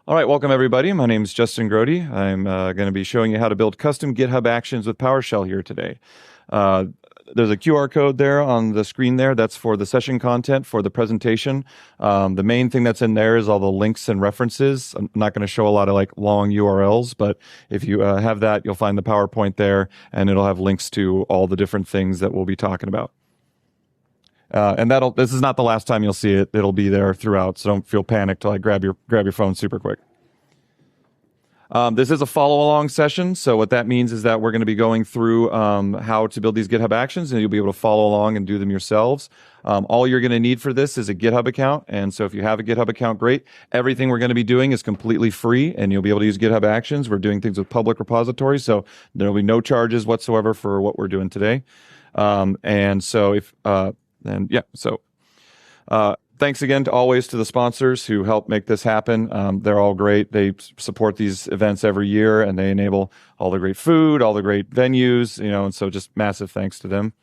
All right, welcome everybody. My name is Justin Grote. I'm going to be showing you how to build custom GitHub Actions with PowerShell here today. There's a QR code there on the screen there. That's for the session content for the presentation. The main thing that's in there is all the links and references. I'm not going to show a lot of like long URLs, but if you have that, you'll find the PowerPoint there, and it'll have links to all the different things that we'll be talking about. And this is not the last time you'll see it. It'll be there throughout, so don't feel panicked to like grab your phone super quick. This is a follow-along session, so what that means is that we're going to be going through how to build these GitHub Actions, and you'll be able to follow along and do them yourselves. All you're going to need for this is a GitHub account, and so if you have a GitHub account, great. Everything we're going to be doing is completely free, and you'll be able to use GitHub Actions. We're doing things with public repositories, so there will be no charges whatsoever for what we're doing today. Thanks again always to the sponsors who help make this happen. They're all great. They support these events every year, and they enable all the great food, all the great venues, and so just massive thanks to them.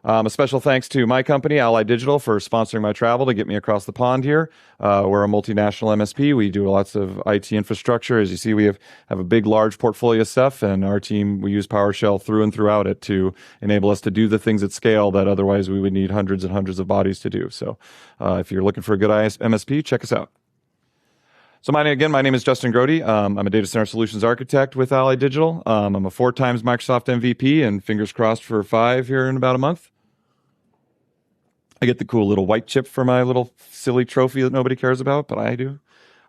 A special thanks to my company, Ally Digital, for sponsoring my travel to get me across the pond here. We're a multinational MSP. We do lots of IT infrastructure. As you see, we have a big, large portfolio of stuff, and our team, we use PowerShell through and throughout it to enable us to do the things at scale that otherwise we would need hundreds and hundreds of bodies to do. So if you're looking for a good MSP, check us out. So my name is Justin Grote. I'm a data center solutions architect with Ally Digital. I'm a 4 times Microsoft MVP, and fingers crossed for 5 here in about a month. I get the cool little white chip for my little silly trophy that nobody cares about, but I do.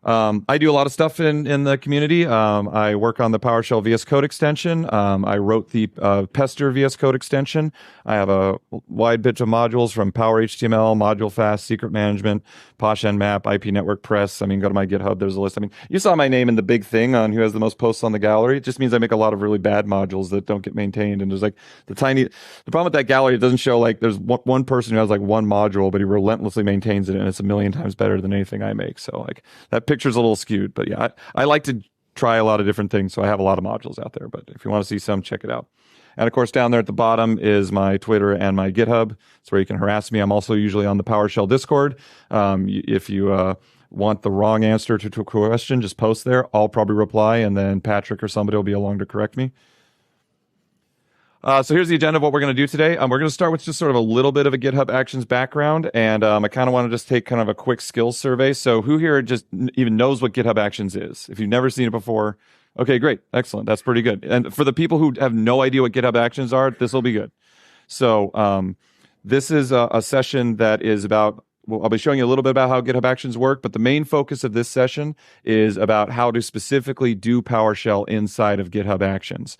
I do a lot of stuff in the community. I work on the PowerShell VS Code extension. I wrote the Pester VS Code extension. I have a wide bit of modules from PowerHTML, Module Fast, Secret Management, Posh Nmap, IP Network Press. Go to my GitHub. There's a list. You saw my name in the big thing on who has the most posts on the gallery. It just means I make a lot of really bad modules that don't get maintained. And there's like the problem with that gallery, it doesn't show like there's one person who has like one module, but he relentlessly maintains it, and it's a million times better than anything I make. So like that picture's a little skewed, but yeah, I like to try a lot of different things, so I have a lot of modules out there, but if you want to see some, check it out. And of course, down there at the bottom is my Twitter and my GitHub. It's where you can harass me. I'm also usually on the PowerShell Discord. If you want the wrong answer to a question, just post there. I'll probably reply, and then Patrick or somebody will be along to correct me. So here's the agenda of what we're going to do today. We're going to start with just sort of a little bit of a GitHub Actions background, and I kind of want to just take kind of a quick skills survey. So who here just even knows what GitHub Actions is? If you've never seen it before, okay, great, excellent, that's pretty good. And for the people who have no idea what GitHub Actions are, this will be good. So this is a session that is about, I'll be showing you a little bit about how GitHub Actions work, but the main focus of this session is about how to specifically do PowerShell inside of GitHub Actions.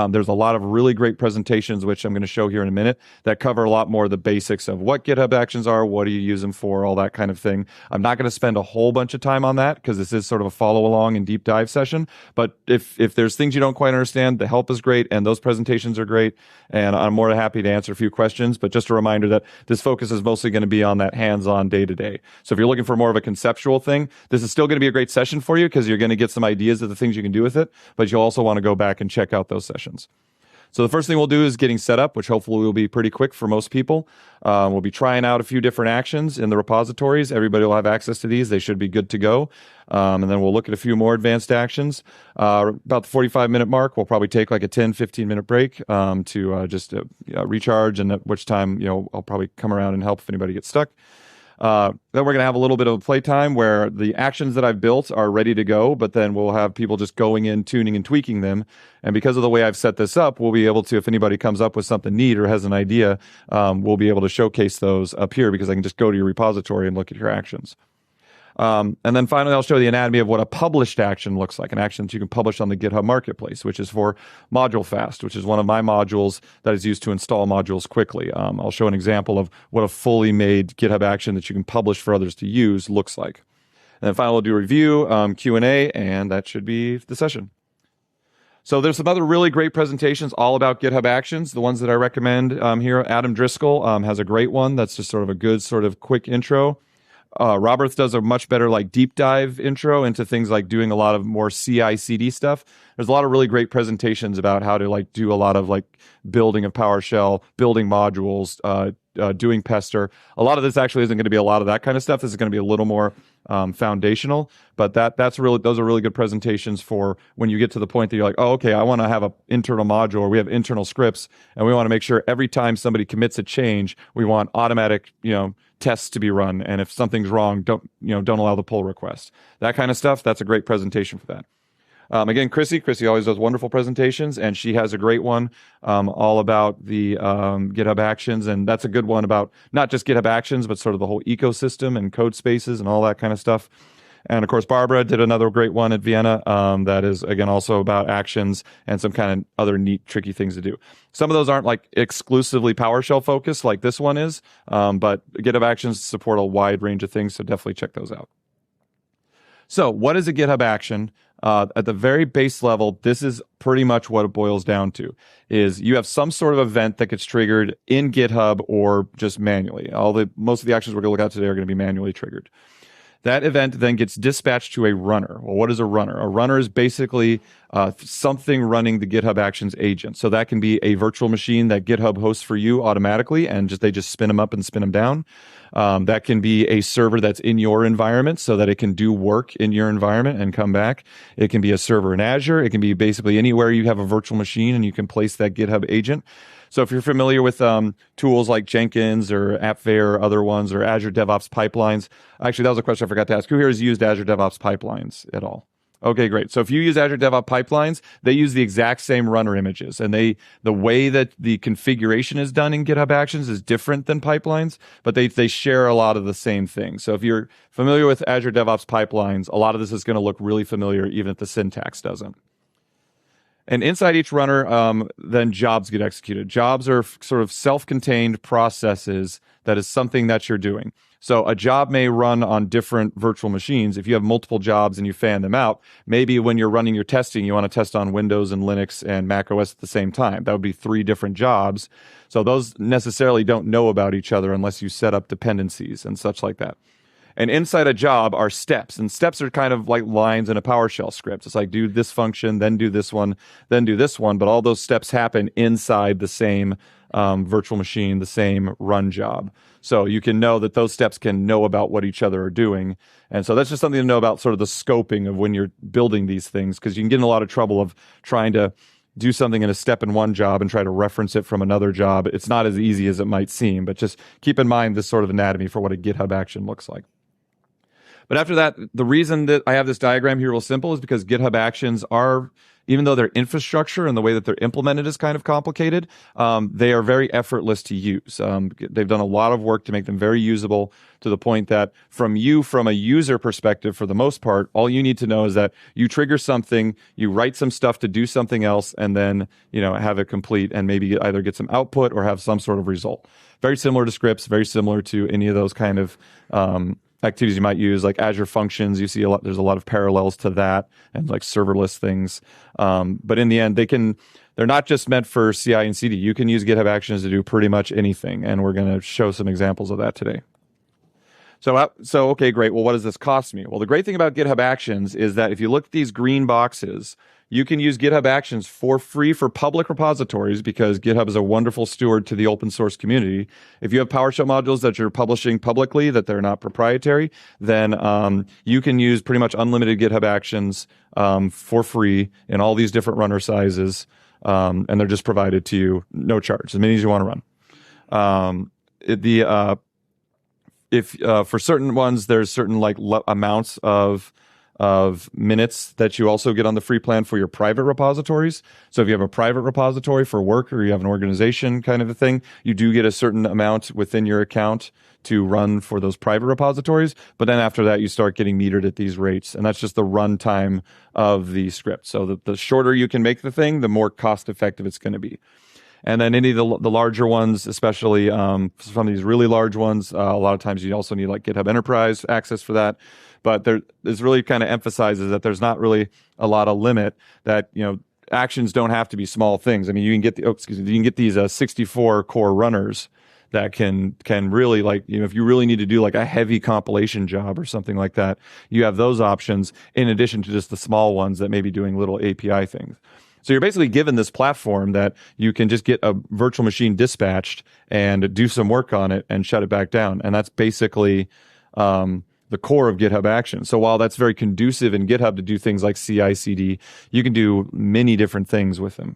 There's a lot of really great presentations, which I'm going to show here in a minute, that cover a lot more of the basics of what GitHub Actions are, what do you use them for, all that kind of thing. I'm not going to spend a whole bunch of time on that because this is sort of a follow-along and deep dive session, but if there's things you don't quite understand, the help is great, and those presentations are great, and I'm more than happy to answer a few questions, but just a reminder that this focus is mostly going to be on that hands-on day to day. So if you're looking for more of a conceptual thing, this is still going to be a great session for you because you're going to get some ideas of the things you can do with it, but you'll also want to go back and check out those sessions. So the first thing we'll do is getting set up, which hopefully will be pretty quick for most people. We'll be trying out a few different actions in the repositories. Everybody will have access to these. They should be good to go. And then we'll look at a few more advanced actions. About the 45-minute mark, we'll probably take like a 10, 15-minute break to recharge, and at which time I'll probably come around and help if anybody gets stuck. Then we're going to have a little bit of a playtime where the actions that I've built are ready to go, but then we'll have people just going in, tuning and tweaking them. And because of the way I've set this up, we'll be able to, if anybody comes up with something neat or has an idea, we'll be able to showcase those up here because I can just go to your repository and look at your actions. And then finally, I'll show the anatomy of what a published action looks like, an action that you can publish on the GitHub Marketplace, which is for Module Fast, which is one of my modules that is used to install modules quickly. I'll show an example of what a fully made GitHub action that you can publish for others to use looks like. And then finally, we'll do a review, Q&A, and that should be the session. So there's some other really great presentations all about GitHub Actions. The ones that I recommend here, Adam Driscoll has a great one that's just sort of a good sort of quick intro. Roberts does a much better like deep dive intro into things like doing a lot of more CI/CD stuff. There's a lot of really great presentations about how to like do a lot of like building of PowerShell, building modules, doing Pester. A lot of this actually isn't going to be a lot of that kind of stuff. This is going to be a little more foundational. But those are really good presentations for when you get to the point that you're like, oh, okay, I want to have an internal module, or we have internal scripts, and we want to make sure every time somebody commits a change, we want automatic, tests to be run. And if something's wrong, don't allow the pull request. That kind of stuff. That's a great presentation for that. Again, Chrissy always does wonderful presentations, and she has a great one all about the GitHub Actions, and that's a good one about not just GitHub Actions, but sort of the whole ecosystem and code spaces and all that kind of stuff. And of course, Barbara did another great one at Vienna that is, again, also about actions and some kind of other neat, tricky things to do. Some of those aren't like exclusively PowerShell focused like this one is, but GitHub Actions support a wide range of things, so definitely check those out. So what is a GitHub action? At the very base level, this is pretty much what it boils down to, is you have some sort of event that gets triggered in GitHub or just manually. Most of the actions we're going to look at today are going to be manually triggered. That event then gets dispatched to a runner. Well, what is a runner? A runner is basically something running the GitHub Actions agent. So that can be a virtual machine that GitHub hosts for you automatically, and they just spin them up and spin them down. That can be a server that's in your environment so that it can do work in your environment and come back. It can be a server in Azure. It can be basically anywhere you have a virtual machine and you can place that GitHub agent. So if you're familiar with tools like Jenkins or AppVeyor or other ones, or Azure DevOps pipelines, actually, that was a question I forgot to ask. Who here has used Azure DevOps pipelines at all? Okay, great. So if you use Azure DevOps pipelines, they use the exact same runner images, and the way that the configuration is done in GitHub Actions is different than pipelines, but they share a lot of the same things. So if you're familiar with Azure DevOps pipelines, a lot of this is going to look really familiar, even if the syntax doesn't. And inside each runner, then jobs get executed. Jobs are sort of self-contained processes that is something that you're doing. So a job may run on different virtual machines. If you have multiple jobs and you fan them out, maybe when you're running your testing, you want to test on Windows and Linux and Mac OS at the same time. That would be 3 different jobs. So those necessarily don't know about each other unless you set up dependencies and such like that. And inside a job are steps, and steps are kind of like lines in a PowerShell script. It's like do this function, then do this one, then do this one, but all those steps happen inside the same virtual machine, the same run job. So you can know that those steps can know about what each other are doing. And so that's just something to know about sort of the scoping of when you're building these things, because you can get in a lot of trouble of trying to do something in a step in one job and try to reference it from another job. It's not as easy as it might seem, but just keep in mind this sort of anatomy for what a GitHub action looks like. But after that, the reason that I have this diagram here real simple is because GitHub Actions are, even though their infrastructure and the way that they're implemented is kind of complicated, they are very effortless to use. They've done a lot of work to make them very usable, to the point that from a user perspective, for the most part, all you need to know is that you trigger something, you write some stuff to do something else, and then have it complete and maybe either get some output or have some sort of result. Very similar to scripts, very similar to any of those kind of activities you might use, like Azure Functions. You see there's a lot of parallels to that, and like serverless things. But in the end, they're not just meant for CI and CD. You can use GitHub Actions to do pretty much anything, and we're going to show some examples of that today. So okay, great. Well, what does this cost me? Well, the great thing about GitHub Actions is that if you look at these green boxes, you can use GitHub Actions for free for public repositories, because GitHub is a wonderful steward to the open source community. If you have PowerShell modules that you're publishing publicly, that they're not proprietary, then you can use pretty much unlimited GitHub Actions for free in all these different runner sizes, and they're just provided to you, no charge, as many as you want to run. For certain ones, there's certain amounts of minutes that you also get on the free plan for your private repositories. So if you have a private repository for work, or you have an organization kind of a thing, you do get a certain amount within your account to run for those private repositories. But then after that, you start getting metered at these rates. And that's just the runtime of the script. So the shorter you can make the thing, the more cost effective it's going to be. And then any of the larger ones, especially some of these really large ones, a lot of times you also need like GitHub Enterprise access for that. But this really kind of emphasizes that there's not really a lot of limit, that actions don't have to be small things. I mean, you can get these 64 core runners that can really, if you really need to do like a heavy compilation job or something like that, you have those options in addition to just the small ones that may be doing little API things. So you're basically given this platform that you can just get a virtual machine dispatched and do some work on it and shut it back down. And that's basically the core of GitHub Actions. So while that's very conducive in GitHub to do things like CI/CD, you can do many different things with them.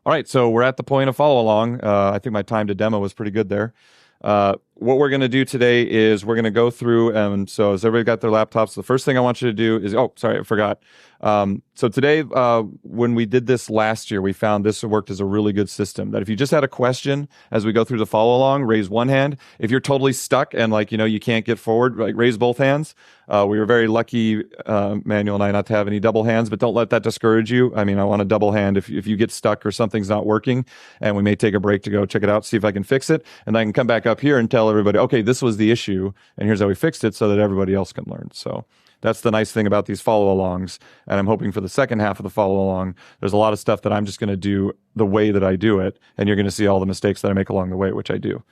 All right, so we're at the point of follow along. I think my time to demo was pretty good there. What we're going to do today is we're going to go through, and so has everybody got their laptops? The first thing I want you to do is, oh, sorry, I forgot. So today, when we did this last year, we found this worked as a really good system, that if you just had a question as we go through the follow along, raise one hand. If you're totally stuck and you can't get forward, raise both hands. We were very lucky, Manuel and I, not to have any double hands, but don't let that discourage you. I mean, I want a double hand if you get stuck or something's not working, and we may take a break to go check it out, see if I can fix it, and I can come back up here and tell everybody, okay, this was the issue, and here's how we fixed it, so that everybody else can learn. So that's the nice thing about these follow-alongs, and I'm hoping for the second half of the follow-along, there's a lot of stuff that I'm just going to do the way that I do it, and you're going to see all the mistakes that I make along the way, which I do.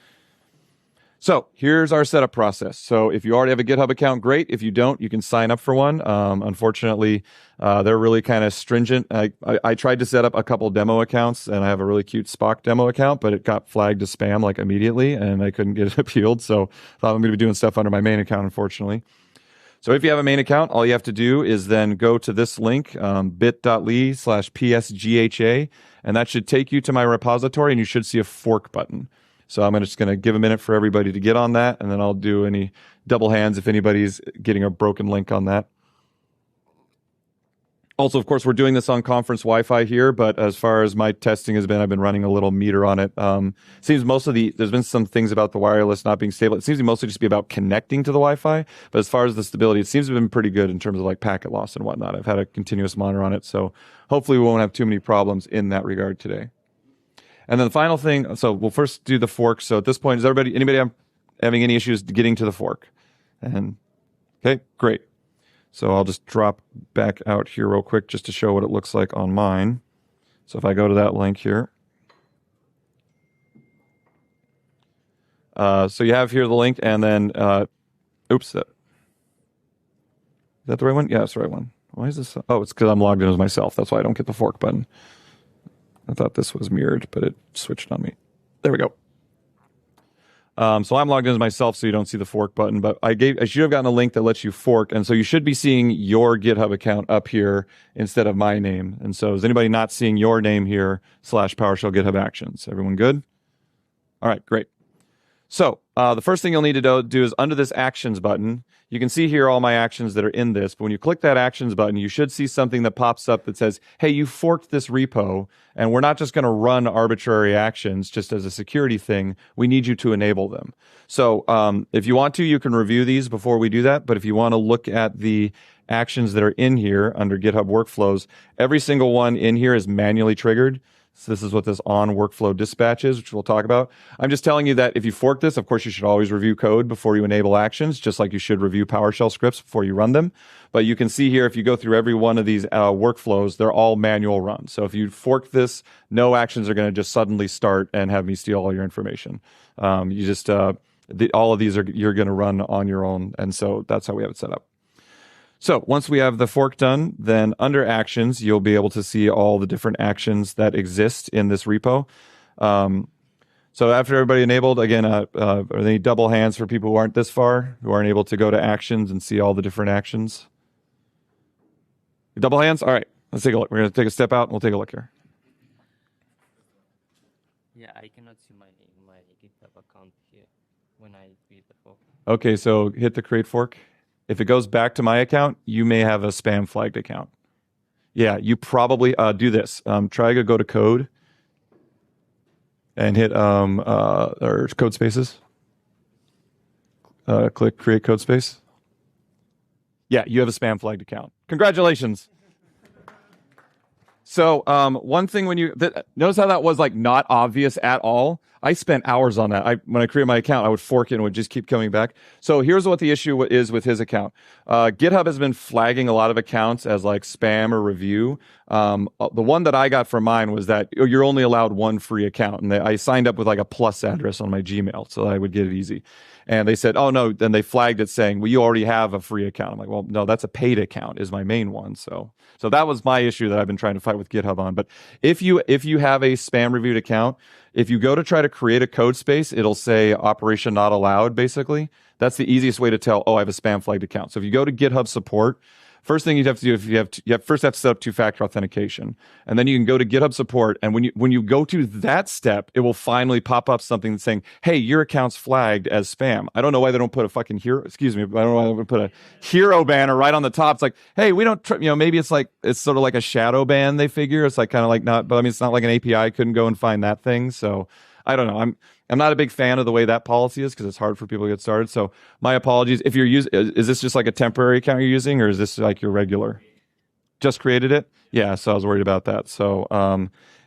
So here's our setup process. So if you already have a GitHub account, great. If you don't, you can sign up for one. Unfortunately, they're really kind of stringent. I tried to set up a couple demo accounts, and I have a really cute Spock demo account, but it got flagged as spam immediately, and I couldn't get it appealed. So I thought I'm going to be doing stuff under my main account, unfortunately. So if you have a main account, all you have to do is then go to this link, bit.ly/psgha, and that should take you to my repository, and you should see a fork button. So I'm just going to give a minute for everybody to get on that, and then I'll do any double hands if anybody's getting a broken link on that. Also, of course, we're doing this on conference Wi-Fi here, but as far as my testing has been, I've been running a little meter on it. Seems there's been some things about the wireless not being stable. It seems to mostly just be about connecting to the Wi-Fi, but as far as the stability, it seems to have been pretty good in terms of packet loss and whatnot. I've had a continuous monitor on it, so hopefully we won't have too many problems in that regard today. And then the final thing, so we'll first do the fork. So at this point, is anybody having any issues getting to the fork? And okay, great. So I'll just drop back out here real quick just to show what it looks like on mine. So if I go to that link here. So you have here the link, and then, oops, is that the right one? Yeah, that's the right one. Why is this? Oh, it's because I'm logged in as myself. That's why I don't get the fork button. I thought this was mirrored, but it switched on me. There we go. So I'm logged in as myself, so you don't see the fork button, but I should have gotten a link that lets you fork, and so you should be seeing your GitHub account up here instead of my name. And so is anybody not seeing your name here /PowerShell GitHub Actions? Everyone good? All right, great. So the first thing you'll need to do is under this Actions button, you can see here all my actions that are in this, but when you click that Actions button, you should see something that pops up that says, hey, you forked this repo, and we're not just going to run arbitrary actions just as a security thing. We need you to enable them. So if you want to, you can review these before we do that, but if you want to look at the actions that are in here under GitHub Workflows, every single one in here is manually triggered. So this is what this on workflow dispatch is, which we'll talk about. I'm just telling you that if you fork this, of course, you should always review code before you enable actions, just like you should review PowerShell scripts before you run them. But you can see here, if you go through every one of these workflows, they're all manual runs. So if you fork this, no actions are going to just suddenly start and have me steal all your information. All of these you're going to run on your own. And so that's how we have it set up. So once we have the fork done, then under actions, you'll be able to see all the different actions that exist in this repo. So after everybody enabled, again, are there any double hands for people who aren't this far, who aren't able to go to actions and see all the different actions? Double hands? All right, let's take a look. We're going to take a step out and we'll take a look here. Yeah, I cannot see my GitHub account here when I create the fork. Okay, so hit the create fork. If it goes back to my account, you may have a spam flagged account. Yeah, you probably do this. Try to go to code and hit or code spaces. Click create code space. Yeah, you have a spam flagged account. Congratulations. So one thing when notice how that was not obvious at all. I spent hours on that. When I created my account, I would fork it and it would just keep coming back. So here's what the issue is with his account. GitHub has been flagging a lot of accounts as spam or review. The one that I got from mine was that you're only allowed one free account. And I signed up with a plus address on my Gmail so that I would get it easy. And they said, oh, no. Then they flagged it saying, well, you already have a free account. I'm like, well, no, that's a paid account is my main one. So that was my issue that I've been trying to fight with GitHub on. But if you have a spam reviewed account, if you go to try to create a code space, it'll say operation not allowed, basically. That's the easiest way to tell, oh, I have a spam flagged account. So if you go to GitHub support, first thing you'd have to do, if you first have to set up two-factor authentication, and then you can go to GitHub support. And when you go to that step, it will finally pop up something saying, "Hey, your account's flagged as spam." I don't know why they don't put a fucking hero. Excuse me, but I don't know why they don't put a hero banner right on the top. It's like, hey, we don't. Maybe it's sort of like a shadow ban. They figure it's like kind of like not, but I mean, it's not like an API couldn't go and find that thing. So I don't know. I'm not a big fan of the way that policy is because it's hard for people to get started. So my apologies. If you're using, is this just like a temporary account you're using, or is this like your regular? Just created it? Yeah. So I was worried about that. So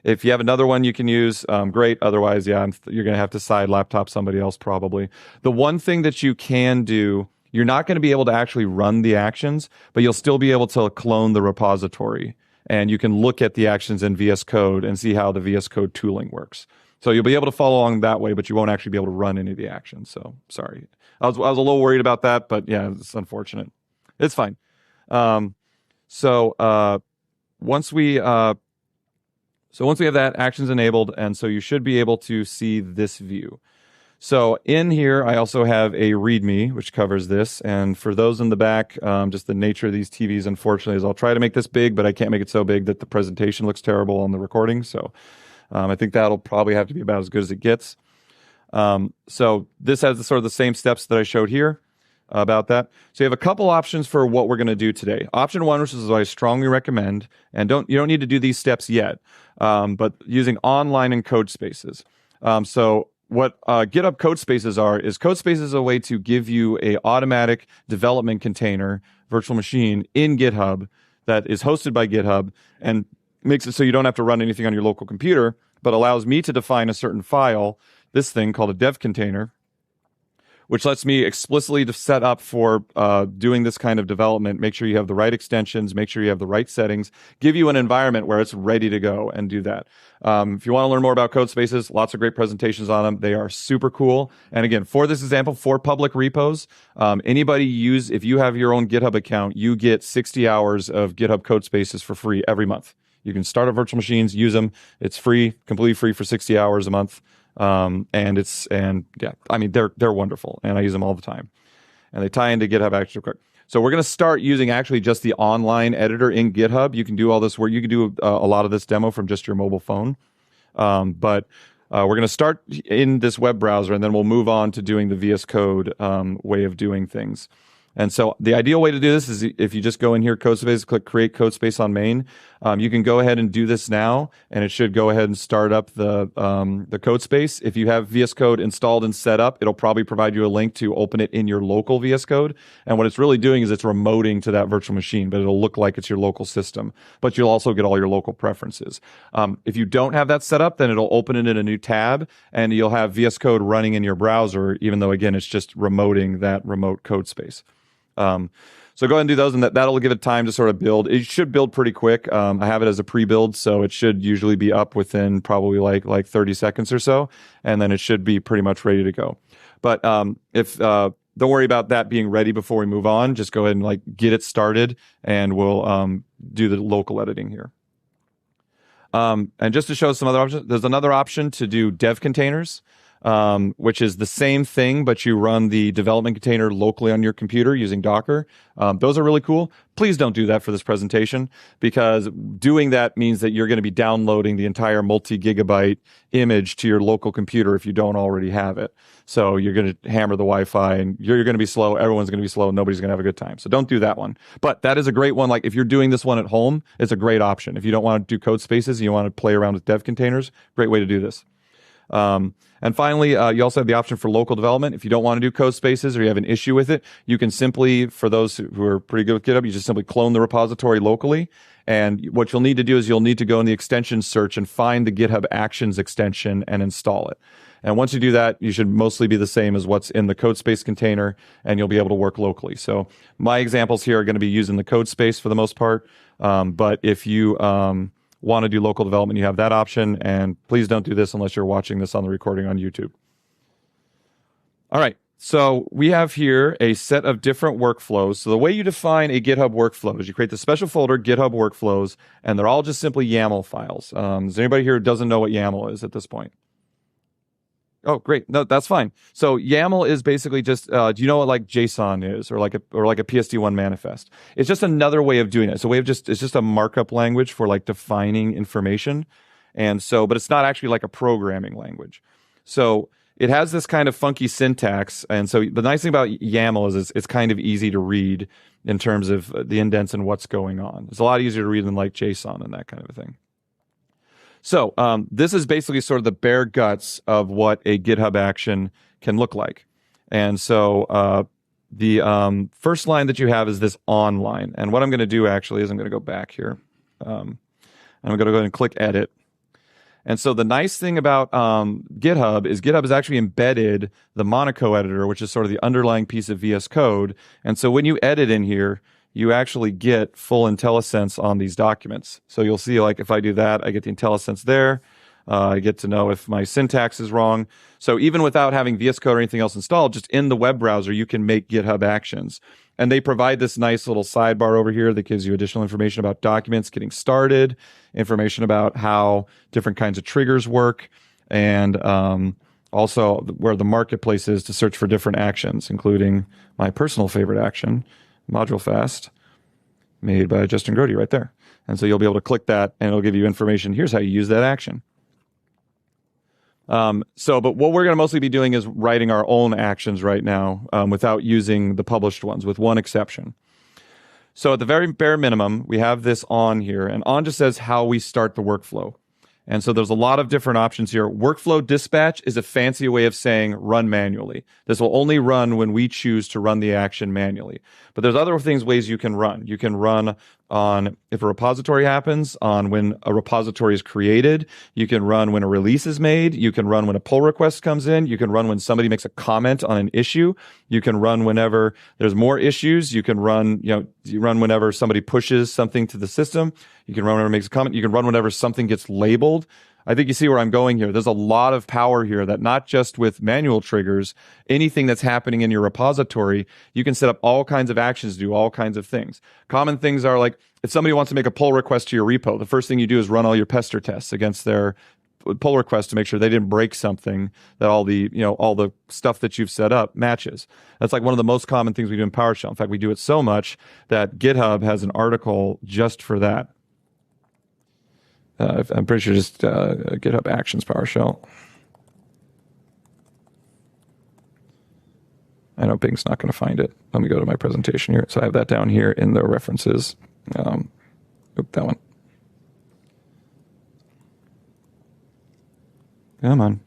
if you have another one you can use, great. Otherwise, yeah, you're going to have to side laptop somebody else probably. The one thing that you can do, you're not going to be able to actually run the actions, but you'll still be able to clone the repository. And you can look at the actions in VS Code and see how the VS Code tooling works. So you'll be able to follow along that way, but you won't actually be able to run any of the actions. So sorry, I was a little worried about that, but yeah, it's unfortunate. It's fine. Once we have that, actions enabled, and so you should be able to see this view. So in here, I also have a README, which covers this. And for those in the back, just the nature of these TVs, unfortunately, is I'll try to make this big, but I can't make it so big that the presentation looks terrible on the recording. So I think that'll probably have to be about as good as it gets. So this has sort of the same steps that I showed here about that. So you have a couple options for what we're going to do today. Option one, which is what I strongly recommend, and you don't need to do these steps yet, but using online and code spaces. So what GitHub Code Spaces is Code Spaces is a way to give you a automatic development container virtual machine in GitHub that is hosted by GitHub and makes it so you don't have to run anything on your local computer, but allows me to define a certain file, this thing called a dev container, which lets me explicitly set up for doing this kind of development. Make sure you have the right extensions, make sure you have the right settings, give you an environment where it's ready to go and do that. If you want to learn more about Code Spaces, lots of great presentations on them. They are super cool. And again, for this example, for public repos, if you have your own GitHub account, you get 60 hours of GitHub Code Spaces for free every month. You can start up virtual machines, use them. It's free, completely free for 60 hours a month. They're wonderful, and I use them all the time. And they tie into GitHub Actions quick. So we're going to start using actually just the online editor in GitHub. You can do all this work. You can do a lot of this demo from just your mobile phone. But we're going to start in this web browser, and then we'll move on to doing the VS Code way of doing things. And so the ideal way to do this is if you just go in here, Code Space, click Create Code Space on main. You can go ahead and do this now, and it should go ahead and start up the code space. If you have VS Code installed and set up, it'll probably provide you a link to open it in your local VS Code. And what it's really doing is it's remoting to that virtual machine, but it'll look like it's your local system. But you'll also get all your local preferences. If you don't have that set up, then it'll open it in a new tab, and you'll have VS Code running in your browser, even though, again, it's just remoting that remote code space. So go ahead and do those, and that'll give it time to sort of build. It should build pretty quick. I have it as a pre-build, so it should usually be up within probably like 30 seconds or so, and then it should be pretty much ready to go. But don't worry about that being ready before we move on. Just go ahead and get it started, and we'll do the local editing here. And just to show some other options, there's another option to do dev containers. Which is the same thing, but you run the development container locally on your computer using Docker. Those are really cool. Please don't do that for this presentation, because doing that means that you're going to be downloading the entire multi-gigabyte image to your local computer if you don't already have it. So you're going to hammer the Wi-Fi, and you're going to be slow. Everyone's going to be slow. And nobody's going to have a good time. So don't do that one. But that is a great one. Like if you're doing this one at home, it's a great option. If you don't want to do code spaces and you want to play around with dev containers, great way to do this. And finally, you also have the option for local development. If you don't want to do code spaces or you have an issue with it, you can simply, for those who are pretty good with GitHub, you just simply clone the repository locally. And what you'll need to do is you'll need to go in the extension search and find the GitHub Actions extension and install it. And once you do that, you should mostly be the same as what's in the code space container, and you'll be able to work locally. So my examples here are going to be using the code space for the most part. But if you want to do local development, you have that option. And please don't do this unless you're watching this on the recording on YouTube. All right. So we have here a set of different workflows. So the way you define a GitHub workflow is you create the special folder, GitHub workflows, and they're all just simply YAML files. Is there anybody here who doesn't know what YAML is at this point? Oh, great. No, that's fine. So YAML is basically just, do you know what like JSON is or like a PSD1 manifest? It's just another way of doing it. It's a way of it's just a markup language for like defining information. And so, but it's not actually like a programming language. So it has this kind of funky syntax. And so the nice thing about YAML is it's kind of easy to read in terms of the indents and what's going on. It's a lot easier to read than like JSON and that kind of a thing. So this is basically sort of the bare guts of what a GitHub action can look like. And so the first line that you have is this on line. And what I'm going to do actually is I'm going to go back here. I'm going to go ahead and click edit. And so the nice thing about GitHub is GitHub has actually embedded the Monaco editor, which is sort of the underlying piece of VS Code. And so when you edit in here, you actually get full IntelliSense on these documents. So you'll see, like, if I do that, I get the IntelliSense there. I get to know if my syntax is wrong. So even without having VS Code or anything else installed, just in the web browser, you can make GitHub Actions. And they provide this nice little sidebar over here that gives you additional information about documents getting started, information about how different kinds of triggers work, and also where the marketplace is to search for different actions, including my personal favorite action, Module Fast, made by Justin Grote right there. And so you'll be able to click that and it'll give you information. Here's how you use that action. But what we're going to mostly be doing is writing our own actions right now without using the published ones, with one exception. So at the very bare minimum, we have this on here, and on just says how we start the workflow. And so there's a lot of different options here. Workflow dispatch is a fancy way of saying run manually. This will only run when we choose to run the action manually. But there's other ways you can run. You can run on if a repository happens, on when a repository is created. You can run when a release is made. You can run when a pull request comes in. You can run when somebody makes a comment on an issue. You can run whenever there's more issues. You can run, you run whenever somebody pushes something to the system. You can run whenever it makes a comment. You can run whenever something gets labeled. I think you see where I'm going here. There's a lot of power here that not just with manual triggers, anything that's happening in your repository, you can set up all kinds of actions to do all kinds of things. Common things are like if somebody wants to make a pull request to your repo, the first thing you do is run all your pester tests against their pull request to make sure they didn't break something, that all the stuff that you've set up matches. That's like one of the most common things we do in PowerShell. In fact, we do it so much that GitHub has an article just for that. I'm pretty sure just GitHub Actions PowerShell. I know Bing's not going to find it. Let me go to my presentation here. So I have that down here in the references. That one. Come on.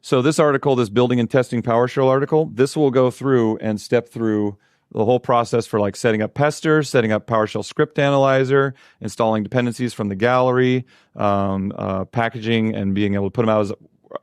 So this article, this building and testing PowerShell article, this will go through and step through the whole process for like setting up Pester, setting up PowerShell Script Analyzer, installing dependencies from the gallery, packaging and being able to put them out as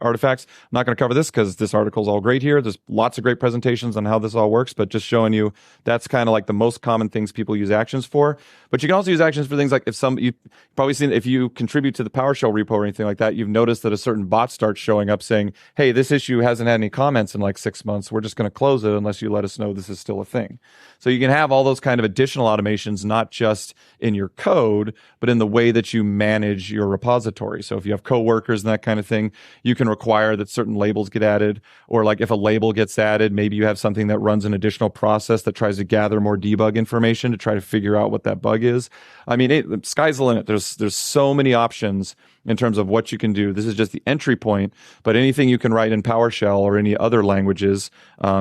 artifacts. I'm not going to cover this because this article is all great here. There's lots of great presentations on how this all works, but just showing you that's kind of like the most common things people use actions for. But you can also use actions for things like you've probably seen if you contribute to the PowerShell repo or anything like that, you've noticed that a certain bot starts showing up saying, hey, this issue hasn't had any comments in like 6 months. We're just going to close it unless you let us know this is still a thing. So you can have all those kind of additional automations, not just in your code, but in the way that you manage your repository. So if you have coworkers and that kind of thing, you can require that certain labels get added, or like if a label gets added, maybe you have something that runs an additional process that tries to gather more debug information to try to figure out what that bug is. I mean, the sky's the limit. There's so many options in terms of what you can do. This is just the entry point, but anything you can write in PowerShell or any other languages,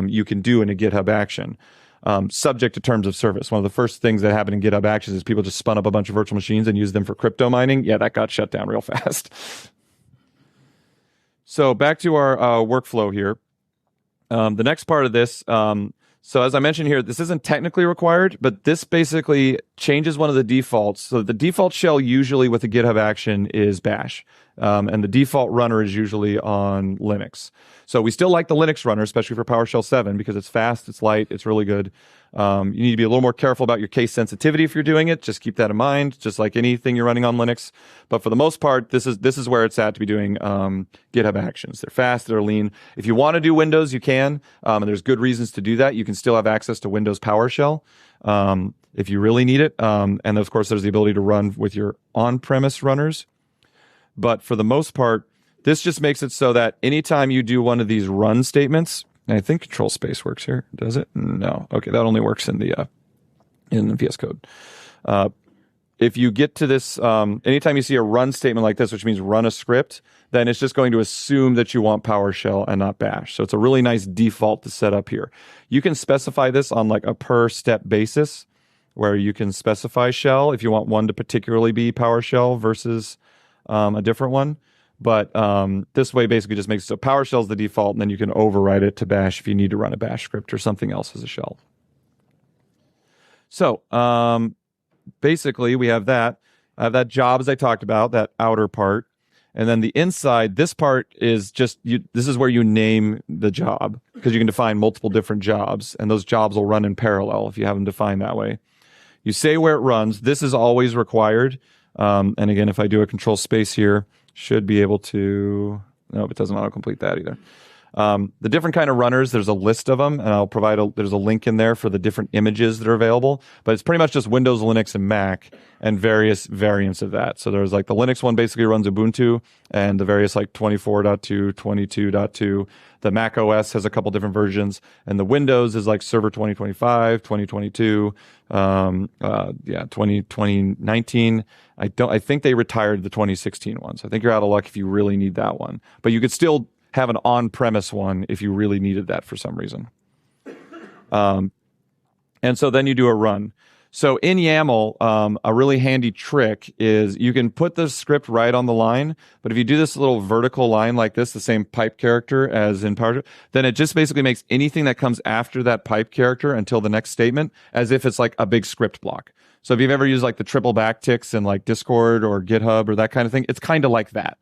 you can do in a GitHub action. Subject to terms of service. One of the first things that happened in GitHub Actions is people just spun up a bunch of virtual machines and used them for crypto mining. Yeah, that got shut down real fast. So back to our workflow here. The next part of this, so as I mentioned here, this isn't technically required, but this basically changes one of the defaults. So the default shell usually with a GitHub action is bash. And the default runner is usually on Linux. So we still like the Linux runner, especially for PowerShell 7, because it's fast, it's light, it's really good. You need to be a little more careful about your case sensitivity if you're doing it. Just keep that in mind, just like anything you're running on Linux. But for the most part, this is where it's at to be doing GitHub Actions. They're fast, they're lean. If you want to do Windows, you can, and there's good reasons to do that. You can still have access to Windows PowerShell if you really need it. And of course, there's the ability to run with your on-premise runners. But for the most part, this just makes it so that anytime you do one of these run statements, and I think control space works here. Does it? No. Okay, that only works in the VS Code. If you get to this, anytime you see a run statement like this, which means run a script, then it's just going to assume that you want PowerShell and not Bash. So it's a really nice default to set up here. You can specify this on like a per step basis, where you can specify shell if you want one to particularly be PowerShell versus a different one. But this way basically just makes it so PowerShell is the default, and then you can override it to Bash if you need to run a Bash script or something else as a shell. So basically we have that. I have that job, as I talked about, that outer part. And then the inside, this part is just, this is where you name the job, because you can define multiple different jobs, and those jobs will run in parallel if you have them defined that way. You say where it runs. This is always required. And again, if I do a control space here, should be able to, no, it doesn't autocomplete that either. The different kind of runners, there's a list of them, and I'll provide there's a link in there for the different images that are available, but it's pretty much just Windows, Linux, and Mac, and various variants of that. So there's like the Linux one basically runs Ubuntu, and the various like 24.2, 22.2. The Mac OS has a couple different versions, and the Windows is like Server 2025, 2022, 2019. I think they retired the 2016 one, so I think you're out of luck if you really need that one. But you could still have an on-premise one if you really needed that for some reason. And so then you do a run. So in YAML, a really handy trick is you can put the script right on the line, but if you do this little vertical line like this, the same pipe character as in PowerShell, then it just basically makes anything that comes after that pipe character until the next statement as if it's like a big script block. So if you've ever used like the triple backticks in like Discord or GitHub or that kind of thing, it's kind of like that.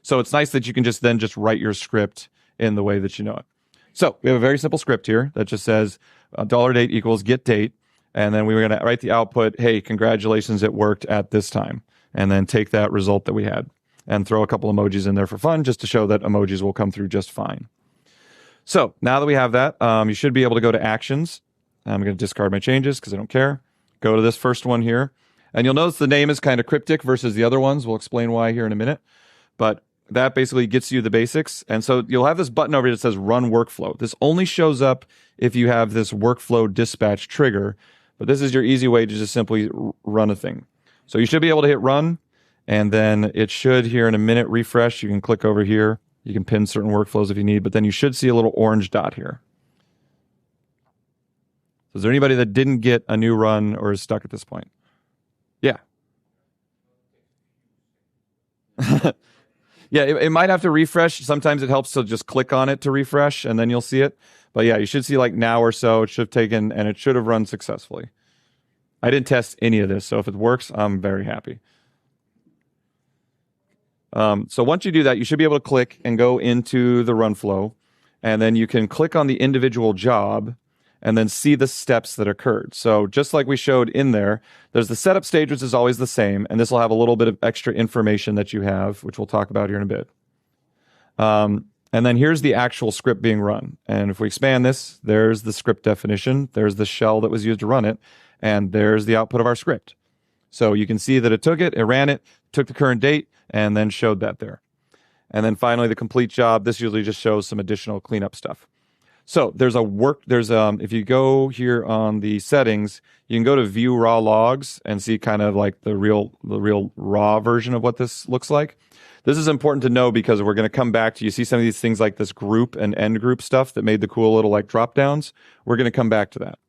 So it's nice that you can just write your script in the way that you know it. So we have a very simple script here that just says $date equals get date. And then we were going to write the output, hey, congratulations, it worked at this time. And then take that result that we had and throw a couple emojis in there for fun just to show that emojis will come through just fine. So now that we have that, you should be able to go to Actions. I'm going to discard my changes because I don't care. Go to this first one here. And you'll notice the name is kind of cryptic versus the other ones. We'll explain why here in a minute. But that basically gets you the basics. And so you'll have this button over here that says Run Workflow. This only shows up if you have this workflow dispatch trigger. But this is your easy way to just simply run a thing. So you should be able to hit Run. And then it should, here in a minute, refresh. You can click over here. You can pin certain workflows if you need. But then you should see a little orange dot here. So is there anybody that didn't get a new run or is stuck at this point? Yeah. Yeah, it might have to refresh. Sometimes it helps to just click on it to refresh, and then you'll see it. But yeah, you should see like now or so. It should have taken, and it should have run successfully. I didn't test any of this, so if it works, I'm very happy. So once you do that, you should be able to click and go into the run flow, and then you can click on the individual job and then see the steps that occurred. So just like we showed in there, there's the setup stage, which is always the same, and this will have a little bit of extra information that you have, which we'll talk about here in a bit. And then here's the actual script being run. And if we expand this, there's the script definition, there's the shell that was used to run it, and there's the output of our script. So you can see that it ran it, took the current date, and then showed that there. And then finally, the complete job. This usually just shows some additional cleanup stuff. So if you go here on the settings, you can go to view raw logs and see kind of like the real raw version of what this looks like. This is important to know because we're going to come back to, you see some of these things like this group and end group stuff that made the cool little like drop downs. We're going to come back to that.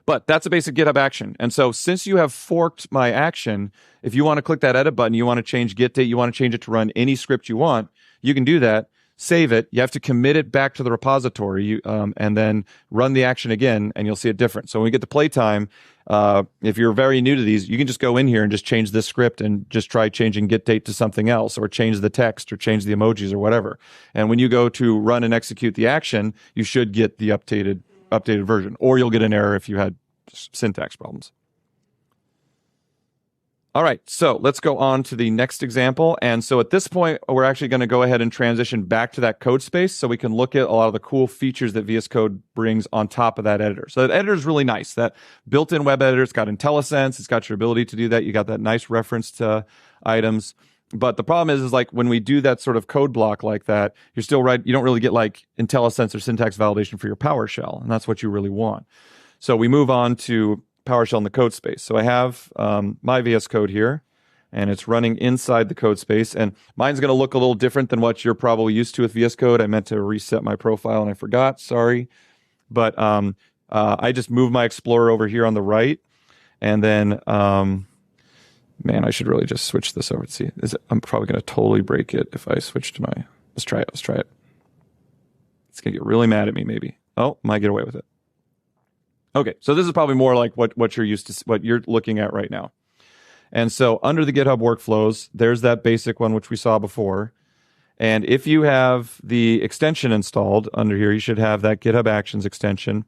But that's a basic GitHub action. And so since you have forked my action, if you want to click that edit button, you want to change get date, you want to change it to run any script you want, you can do that. save it. You have to commit it back to the repository, and then run the action again, and you'll see it different. So when we get to playtime, if you're very new to these, you can just go in here and just change this script and just try changing get date to something else, or change the text, or change the emojis, or whatever. And when you go to run and execute the action, you should get the updated version, or you'll get an error if you had syntax problems. All right, so let's go on to the next example. And so at this point, we're actually going to go ahead and transition back to that code space so we can look at a lot of the cool features that VS Code brings on top of that editor. So that editor is really nice. That built-in web editor, it's got IntelliSense, it's got your ability to do that. You got that nice reference to items. But the problem is like when we do that sort of code block like that, you're still right. You don't really get like IntelliSense or syntax validation for your PowerShell, and that's what you really want. So we move on to PowerShell in the code space. So I have my VS Code here, and it's running inside the code space. And mine's going to look a little different than what you're probably used to with VS Code. I meant to reset my profile, and I forgot. Sorry. But I just moved my Explorer over here on the right. And then, man, I should really just switch this over. See, I'm probably going to totally break it if I switch to my... Let's try it. It's going to get really mad at me, maybe. Oh, might get away with it. Okay, so this is probably more like what you're used to, what you're looking at right now. And so under the GitHub workflows, there's that basic one which we saw before. And if you have the extension installed under here, you should have that GitHub Actions extension.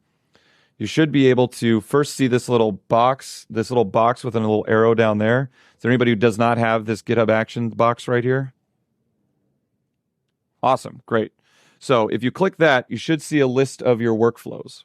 You should be able to first see this little box with a little arrow down there. Is there anybody who does not have this GitHub Actions box right here? Awesome, great. So if you click that, you should see a list of your workflows.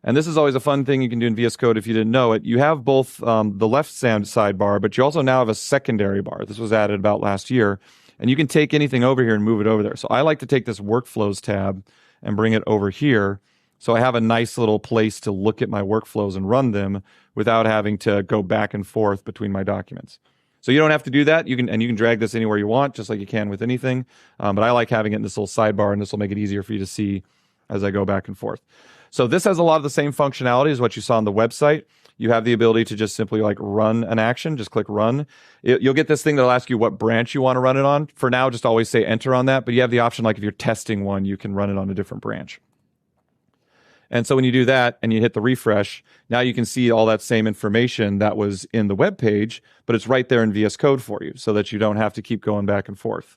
And this is always a fun thing you can do in VS Code if you didn't know it. You have both the left sidebar, but you also now have a secondary bar. This was added about last year. And you can take anything over here and move it over there. So I like to take this Workflows tab and bring it over here. So I have a nice little place to look at my workflows and run them without having to go back and forth between my documents. So you don't have to do that. You can drag this anywhere you want, just like you can with anything. But I like having it in this little sidebar, and this will make it easier for you to see as I go back and forth. So this has a lot of the same functionality as what you saw on the website. You have the ability to just simply like run an action. Just click run. You'll get this thing that'll ask you what branch you want to run it on. For now, just always say enter on that. But you have the option, like if you're testing one, you can run it on a different branch. And so when you do that and you hit the refresh, now you can see all that same information that was in the web page, but it's right there in VS Code for you so that you don't have to keep going back and forth.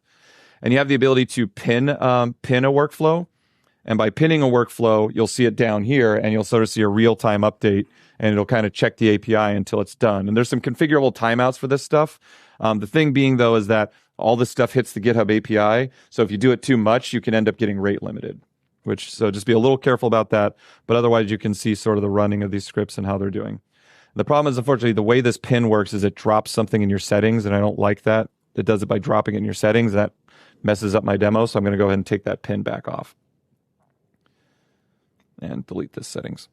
And you have the ability to pin a workflow. And by pinning a workflow, you'll see it down here, and you'll sort of see a real-time update, and it'll kind of check the API until it's done. And there's some configurable timeouts for this stuff. The thing being, though, is that all this stuff hits the GitHub API. So if you do it too much, you can end up getting rate limited. So just be a little careful about that. But otherwise, you can see sort of the running of these scripts and how they're doing. The problem is, unfortunately, the way this pin works is it drops something in your settings, and I don't like that. It does it by dropping it in your settings. That messes up my demo, so I'm going to go ahead and take that pin back off. And delete this settings.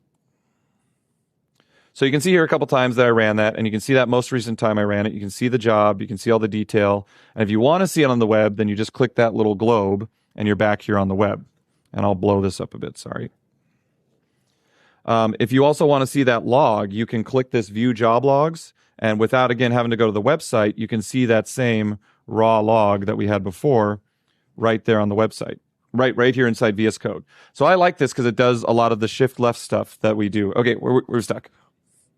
So you can see here a couple times that I ran that, and you can see that most recent time I ran it. You can see the job, you can see all the detail. And if you want to see it on the web, then you just click that little globe, and you're back here on the web. And I'll blow this up a bit, sorry. If you also want to see that log, you can click this View Job Logs, and without, again, having to go to the website, you can see that same raw log that we had before right there on the website. Right here inside VS Code. So I like this because it does a lot of the shift left stuff that we do. Okay, we're stuck.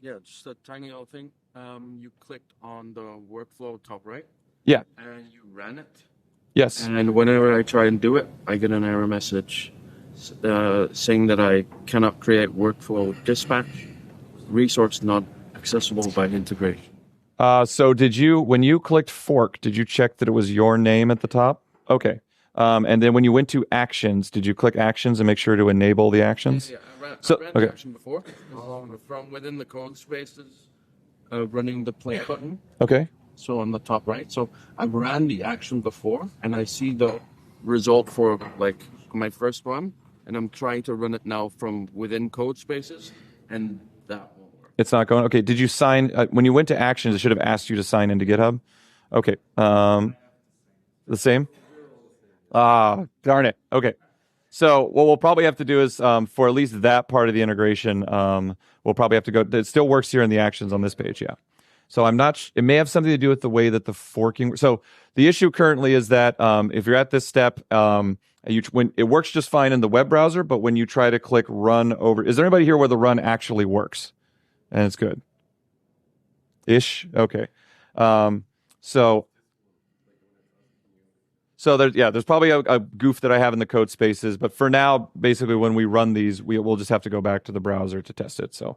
Yeah, just a tiny little thing. You clicked on the workflow top right. Yeah. And you ran it. Yes. And whenever I try and do it, I get an error message saying that I cannot create workflow dispatch. Resource not accessible by integration. So when you clicked fork, did you check that it was your name at the top? Okay. And then when you went to actions, did you click actions and make sure to enable the actions? Yeah, I ran the action before. From within the code spaces, running the play button. Okay. So on the top right. So I ran the action before, and I see the result for like my first one, and I'm trying to run it now from within code spaces, and that won't work. It's not going. Okay. Did you sign when you went to actions? It should have asked you to sign into GitHub. Okay. The same. Darn it. Okay. So what we'll probably have to do is, for at least that part of the integration, we'll probably have to go. It still works here in the actions on this page, yeah. So I'm not. It may have something to do with the way that the forking. So the issue currently is that if you're at this step, when it works just fine in the web browser, but when you try to click run over, is there anybody here where the run actually works and it's good? Ish. Okay. So there's probably a goof that I have in the code spaces, but for now, basically when we run these, we'll just have to go back to the browser to test it. So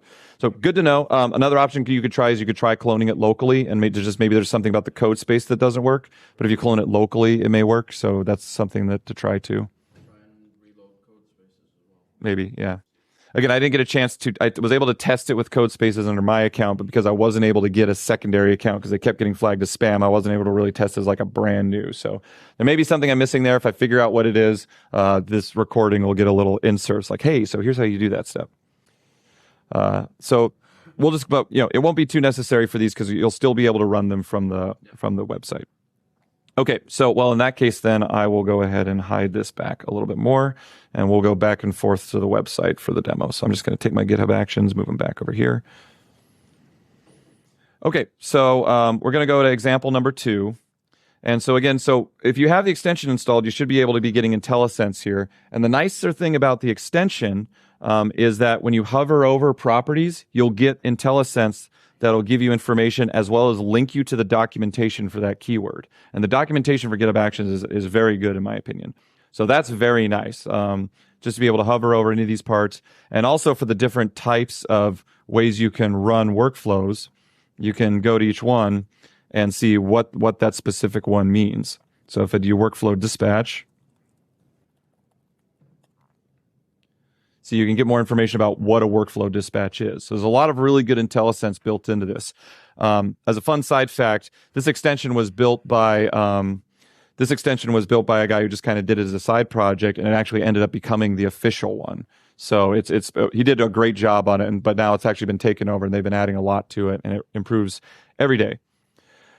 good to know. Another option you could try is you could try cloning it locally, and maybe there's something about the code space that doesn't work. But if you clone it locally, it may work. So that's something to try too. Maybe, yeah. Again, I didn't get a chance to. I was able to test it with code spaces under my account, but because I wasn't able to get a secondary account because they kept getting flagged as spam, I wasn't able to really test it as like a brand new. So there may be something I'm missing there. If I figure out what it is, this recording will get a little inserts like, hey, so here's how you do that step. So we'll just, but it won't be too necessary for these because you'll still be able to run them from the website. Okay, so well, in that case, then I will go ahead and hide this back a little bit more, and we'll go back and forth to the website for the demo. So I'm just going to take my GitHub Actions, move them back over here. Okay, so we're going to go to example number 2. And so again, if you have the extension installed, you should be able to be getting IntelliSense here. And the nicer thing about the extension is that when you hover over properties, you'll get IntelliSense that'll give you information as well as link you to the documentation for that keyword. And the documentation for GitHub Actions is very good in my opinion. So that's very nice, just to be able to hover over any of these parts. And also for the different types of ways you can run workflows, you can go to each one and see what that specific one means. So if I do workflow dispatch, so you can get more information about what a workflow dispatch is. So there's a lot of really good IntelliSense built into this. As a fun side fact, this extension was built by a guy who just kind of did it as a side project, and it actually ended up becoming the official one. So he did a great job on it, but now it's actually been taken over, and they've been adding a lot to it, and it improves every day.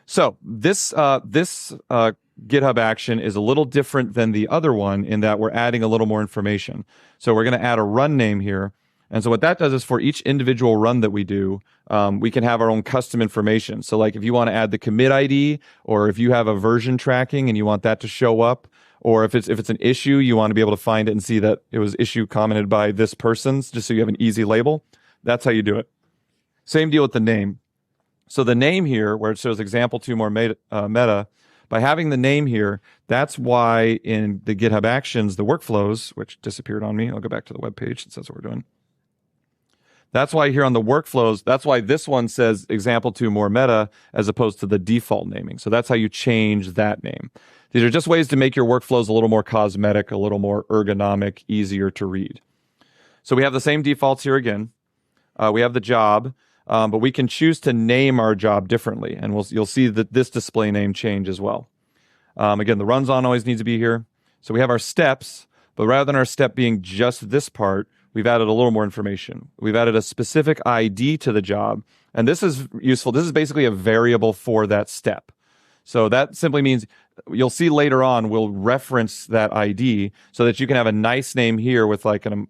So this GitHub action is a little different than the other one in that we're adding a little more information. So we're going to add a run name here. And so what that does is for each individual run that we do, we can have our own custom information. So like if you want to add the commit ID, or if you have a version tracking and you want that to show up, or if it's an issue, you want to be able to find it and see that it was issue commented by this person's, just so you have an easy label. That's how you do it. Same deal with the name. So the name here, where it shows example 2 more meta, by having the name here, that's why in the GitHub Actions, the workflows, which disappeared on me, I'll go back to the web page since that's what we're doing. That's why here on the workflows, that's why this one says example 2 more meta as opposed to the default naming. So that's how you change that name. These are just ways to make your workflows a little more cosmetic, a little more ergonomic, easier to read. So we have the same defaults here again. We have the job. But we can choose to name our job differently, and you'll see that this display name change as well. Again, the runs on always needs to be here. So we have our steps, but rather than our step being just this part, we've added a little more information. We've added a specific ID to the job, and this is useful. This is basically a variable for that step. So that simply means you'll see later on we'll reference that ID so that you can have a nice name here with like a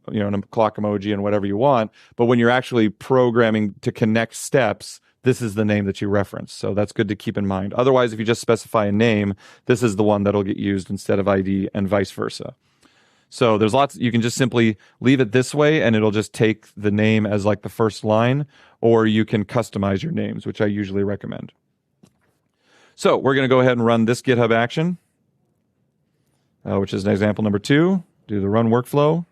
clock emoji and whatever you want. But when you're actually programming to connect steps, this is the name that you reference. So that's good to keep in mind. Otherwise, if you just specify a name, this is the one that'll get used instead of ID and vice versa. So there's lots, you can just simply leave it this way and it'll just take the name as like the first line, or you can customize your names, which I usually recommend. So we're going to go ahead and run this GitHub action, which is an example number 2. Do the run workflow.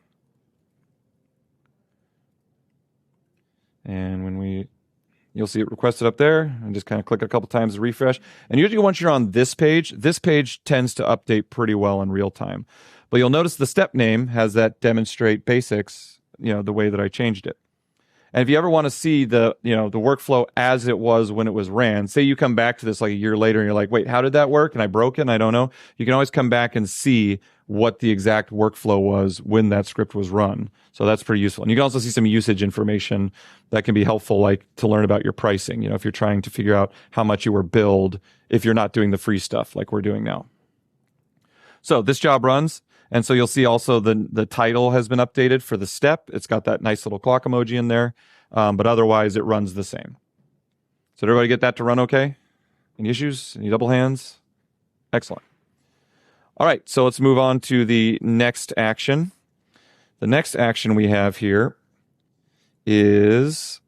And you'll see it requested up there, and just kind of click it a couple times to refresh. And usually once you're on this page tends to update pretty well in real time. But you'll notice the step name has that demonstrate basics, the way that I changed it. And if you ever want to see the workflow as it was when it was ran, say you come back to this like a year later and you're like, wait, how did that work? And I broke it and I don't know. You can always come back and see what the exact workflow was when that script was run. So that's pretty useful. And you can also see some usage information that can be helpful, like to learn about your pricing, if you're trying to figure out how much you were billed if you're not doing the free stuff like we're doing now. So this job runs. And so you'll see also the title has been updated for the step. It's got that nice little clock emoji in there, but otherwise it runs the same. So did everybody get that to run okay? Any issues? Any double hands? Excellent. All right, so let's move on to the next action. The next action we have here is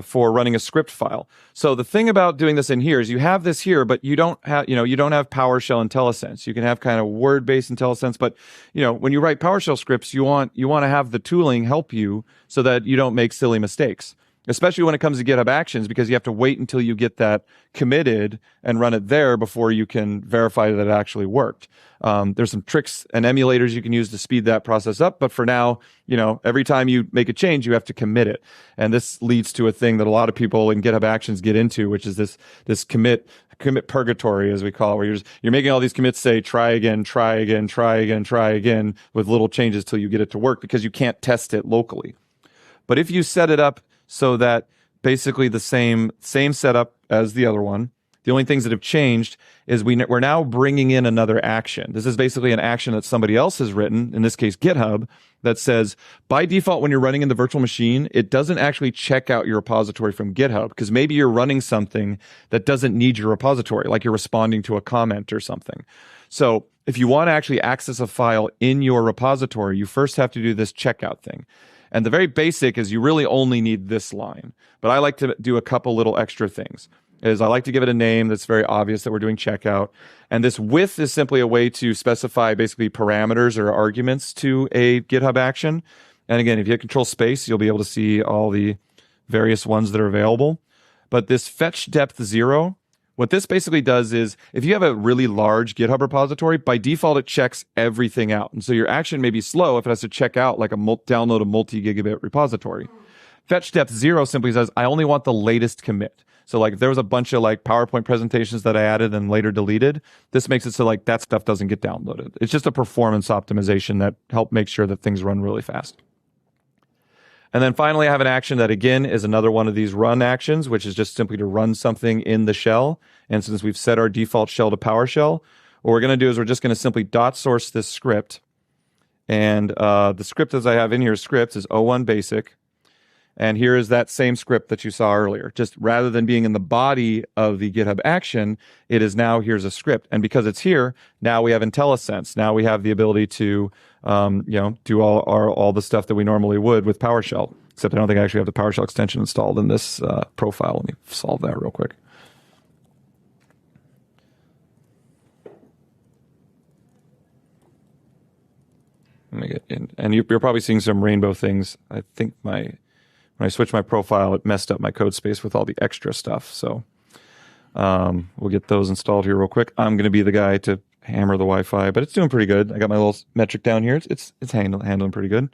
for running a script file. So the thing about doing this in here is you have this here, but you don't have PowerShell IntelliSense. You can have kind of word-based IntelliSense, but when you write PowerShell scripts, you want to have the tooling help you so that you don't make silly mistakes. Especially when it comes to GitHub Actions, because you have to wait until you get that committed and run it there before you can verify that it actually worked. There's some tricks and emulators you can use to speed that process up, but for now, every time you make a change, you have to commit it. And this leads to a thing that a lot of people in GitHub Actions get into, which is this commit purgatory, as we call it, where you're making all these commits say try again, try again, try again, try again, with little changes till you get it to work, because you can't test it locally. But if you set it up so that basically the same setup as the other one, the only things that have changed is we're now bringing in another action. This is basically an action that somebody else has written, in this case GitHub, that says, by default, when you're running in the virtual machine, it doesn't actually check out your repository from GitHub, because maybe you're running something that doesn't need your repository, like you're responding to a comment or something. So if you want to actually access a file in your repository, you first have to do this checkout thing. And the very basic is you really only need this line. But I like to do a couple little extra things. I like to give it a name that's very obvious that we're doing checkout. And this with is simply a way to specify basically parameters or arguments to a GitHub action. And again, if you hit Control Space, you'll be able to see all the various ones that are available. But this fetch depth 0, what this basically does is, if you have a really large GitHub repository, by default, it checks everything out. And so your action may be slow if it has to check out like download a multi-gigabit repository. Fetch depth 0 simply says, I only want the latest commit. So like if there was a bunch of like PowerPoint presentations that I added and later deleted, this makes it so like that stuff doesn't get downloaded. It's just a performance optimization that helps make sure that things run really fast. And then finally, I have an action that, again, is another one of these run actions, which is just simply to run something in the shell. And since we've set our default shell to PowerShell, what we're going to do is we're just going to simply .source this script. And the script as I have in here, scripts, is O1 basic. And here is that same script that you saw earlier. Just rather than being in the body of the GitHub action, it is now here's a script. And because it's here, now we have IntelliSense. Now we have the ability to do all the stuff that we normally would with PowerShell. Except I don't think I actually have the PowerShell extension installed in this profile. Let me solve that real quick. Let me get in. And you're probably seeing some rainbow things. I think when I switched my profile, it messed up my code space with all the extra stuff. So we'll get those installed here real quick. I'm going to be the guy to hammer the Wi-Fi, but it's doing pretty good. I got my little metric down here. It's handling pretty good.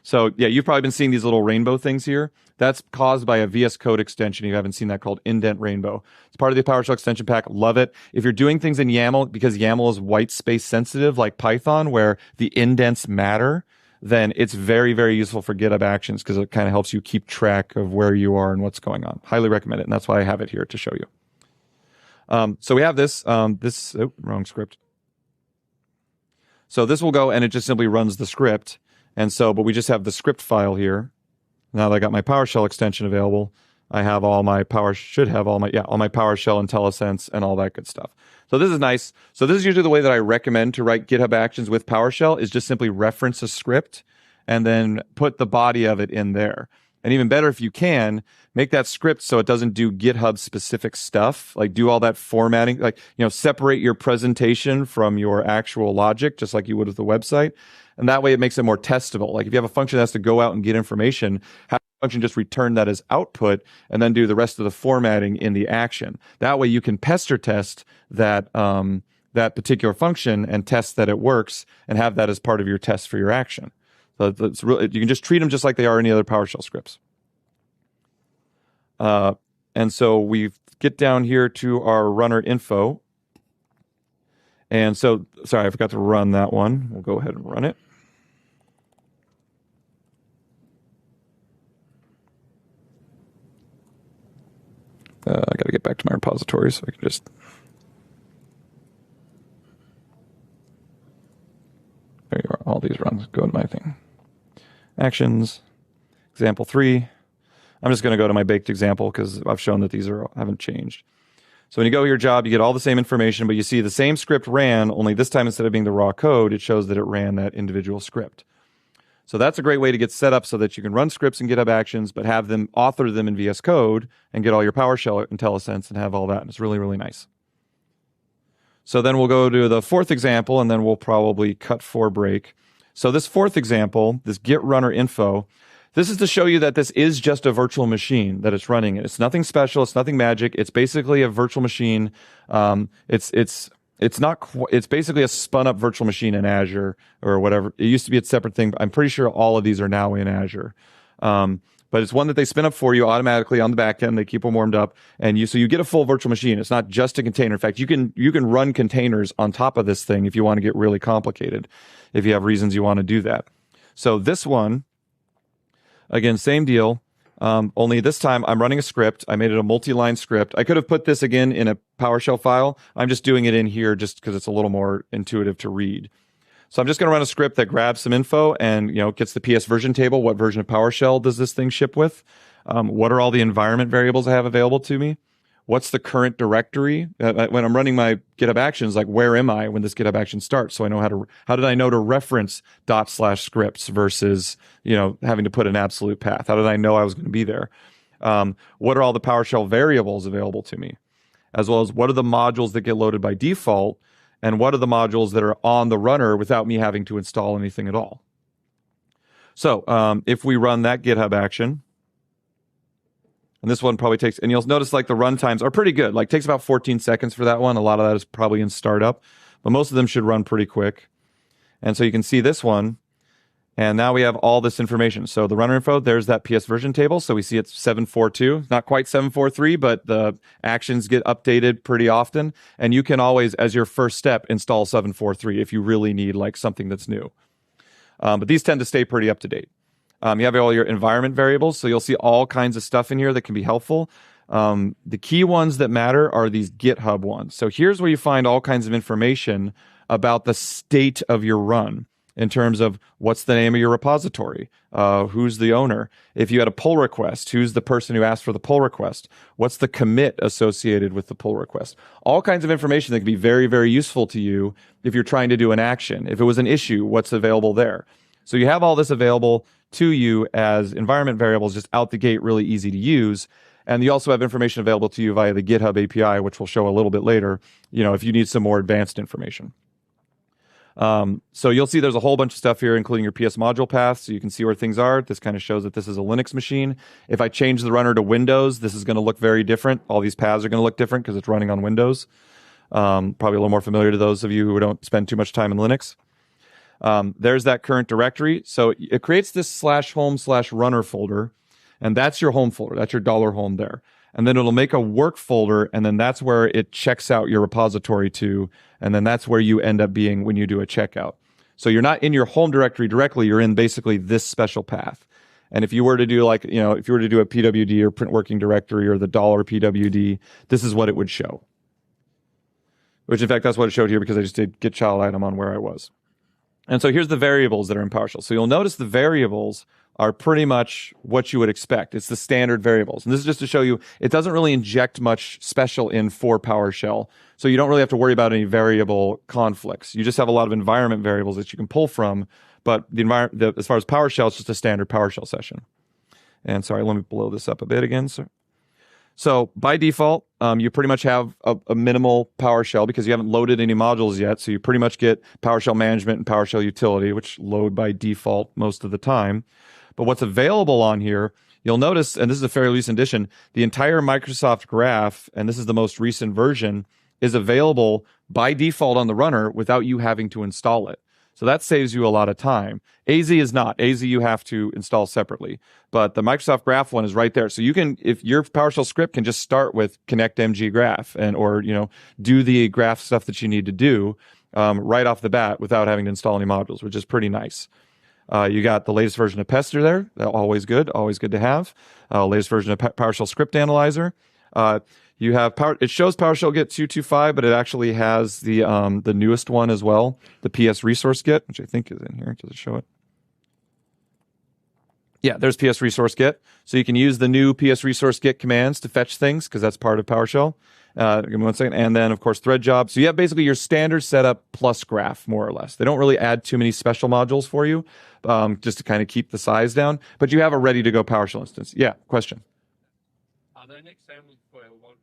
So yeah, you've probably been seeing these little rainbow things here. That's caused by a VS Code extension. You haven't seen that, called Indent Rainbow. It's part of the PowerShell extension pack. Love it. If you're doing things in YAML, because YAML is white space sensitive like Python, where the indents matter, then it's very, very useful for GitHub Actions because it kind of helps you keep track of where you are and what's going on. Highly recommend it, and that's why I have it here to show you. So we have this. Wrong script. So this will go, and it just simply runs the script. And so, but we just have the script file here. Now that I got my PowerShell extension available, I have all my PowerShell IntelliSense and all that good stuff. So this is nice. So this is usually the way that I recommend to write GitHub Actions with PowerShell, is just simply reference a script and then put the body of it in there. And even better, if you can, make that script so it doesn't do GitHub specific stuff, like do all that formatting, like, separate your presentation from your actual logic, just like you would with the website. And that way it makes it more testable. Like if you have a function that has to go out and get information, have the function just return that as output and then do the rest of the formatting in the action. That way you can pester test that particular function and test that it works and have that as part of your test for your action. So it's really, you can just treat them just like they are any other PowerShell scripts. And so we get down here to our runner info. And so, sorry, I forgot to run that one. We'll go ahead and run it. I got to get back to my repository so I can just... There you are. All these runs go in my thing. Actions, example 3. I'm just going to go to my baked example because I've shown that these haven't changed. So when you go to your job, you get all the same information, but you see the same script ran, only this time instead of being the raw code, it shows that it ran that individual script. So that's a great way to get set up so that you can run scripts in GitHub Actions, but have them author them in VS Code and get all your PowerShell IntelliSense and have all that. And it's really, really nice. So then we'll go to the fourth example, and then we'll probably cut for break. So this fourth example, this git runner info, this is to show you that this is just a virtual machine that it's running. It's nothing special. It's nothing magic. It's basically a virtual machine. It's basically a spun up virtual machine in Azure or whatever. It used to be a separate thing. I'm pretty sure all of these are now in Azure. But it's one that they spin up for you automatically on the back end. They keep them warmed up, and so you get a full virtual machine. It's not just a container. In fact, you can run containers on top of this thing if you want to get really complicated, if you have reasons you want to do that. So this one, again, same deal. Only this time I'm running a script. I made it a multi-line script. I could have put this again in a PowerShell file. I'm just doing it in here just because it's a little more intuitive to read. So I'm just going to run a script that grabs some info and gets the PS version table. What version of PowerShell does this thing ship with? What are all the environment variables I have available to me? What's the current directory? When I'm running my GitHub Actions, like where am I when this GitHub action starts? So I know how did I know to reference /scripts versus having to put an absolute path? How did I know I was going to be there? What are all the PowerShell variables available to me? As well as what are the modules that get loaded by default? And what are the modules that are on the runner without me having to install anything at all? So if we run that GitHub action, and this one probably takes, and you'll notice like the run times are pretty good. Like takes about 14 seconds for that one. A lot of that is probably in startup, but most of them should run pretty quick. And so you can see this one, and now we have all this information. So the runner info, there's that PS version table. So we see it's 742, not quite 743, but the actions get updated pretty often. And you can always, as your first step, install 743 if you really need like something that's new. But these tend to stay pretty up to date. You have all your environment variables. So you'll see all kinds of stuff in here that can be helpful. The key ones that matter are these GitHub ones. So here's where you find all kinds of information about the state of your run. In terms of what's the name of your repository, who's the owner. If you had a pull request, who's the person who asked for the pull request? What's the commit associated with the pull request? All kinds of information that can be very, very useful to you if you're trying to do an action. If it was an issue, what's available there? So you have all this available to you as environment variables just out the gate, really easy to use. And you also have information available to you via the GitHub API, which we'll show a little bit later, if you need some more advanced information. So you'll see there's a whole bunch of stuff here, including your PS module path, so you can see where things are. This kind of shows that this is a Linux machine. If I change the runner to Windows, this is going to look very different. All these paths are going to look different because it's running on Windows. Probably a little more familiar to those of you who don't spend too much time in Linux. There's that current directory. So it creates this /home/runner folder, and that's your home folder. That's your $home there. And then it'll make a work folder, and then that's where it checks out your repository to, and then that's where you end up being when you do a checkout. So you're not in your home directory directly, you're in basically this special path. And if you were to do if you were to do a PWD or print working directory or the $PWD, this is what it would show. Which in fact, that's what it showed here because I just did get child item on where I was. And so here's the variables that are in PowerShell. So you'll notice the variables are pretty much what you would expect. It's the standard variables. And this is just to show you, it doesn't really inject much special in for PowerShell. So you don't really have to worry about any variable conflicts. You just have a lot of environment variables that you can pull from. But as far as PowerShell, it's just a standard PowerShell session. And sorry, let me blow this up a bit again. So by default, you pretty much have a minimal PowerShell because you haven't loaded any modules yet. So you pretty much get PowerShell management and PowerShell utility, which load by default most of the time. But what's available on here, you'll notice, and this is a fairly recent addition, the entire Microsoft Graph, and this is the most recent version, is available by default on the runner without you having to install it. So that saves you a lot of time. AZ is not. AZ you have to install separately. But the Microsoft Graph one is right there. So you can, if your PowerShell script can just start with connect MG Graph or do the graph stuff that you need to do right off the bat without having to install any modules, which is pretty nice. You got the latest version of Pester there. Always good to have. Latest version of PowerShell Script Analyzer. You have it shows PowerShell Git 225, but it actually has the newest one as well, the PS Resource Git, which I think is in here. Does it show it? Yeah, there's PS resource git. So you can use the new PS resource git commands to fetch things because that's part of PowerShell. Give me 1 second. And then, of course, thread job. So you have basically your standard setup plus graph, more or less. They don't really add too many special modules for you, just to kind of keep the size down. But you have a ready to go PowerShell instance. Yeah, question. Are there any examples for one?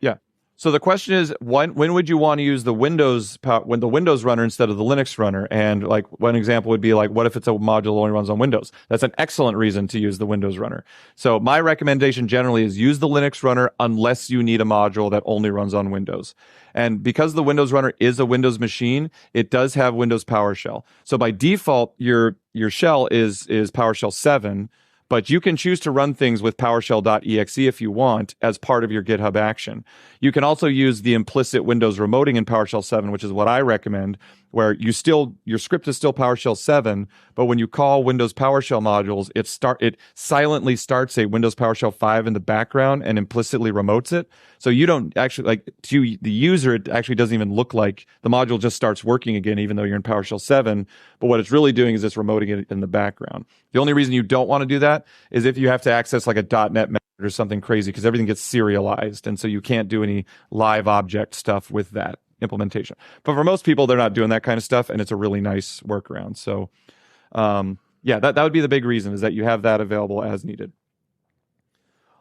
Yeah. So the question is, when would you want to use the Windows runner instead of the Linux runner? And like one example would be like, what if it's a module that only runs on Windows? That's an excellent reason to use the Windows runner. So my recommendation generally is use the Linux runner unless you need a module that only runs on Windows. And because the Windows runner is a Windows machine, it does have Windows PowerShell. So by default, your shell is PowerShell 7. But you can choose to run things with PowerShell.exe if you want as part of your GitHub action. You can also use the implicit Windows remoting in PowerShell 7, which is what I recommend, where your script is still PowerShell 7, but when you call Windows PowerShell modules, it silently starts a Windows PowerShell 5 in the background and implicitly remotes it. So you don't actually, like, to the user, it actually doesn't even look like the module just starts working again, even though you're in PowerShell 7. But what it's really doing is it's remoting it in the background. The only reason you don't want to do that is if you have to access like a .NET method or something crazy, because everything gets serialized. And so you can't do any live object stuff with that implementation. But for most people, they're not doing that kind of stuff, and it's a really nice workaround. So yeah, that would be the big reason, is that you have that available as needed.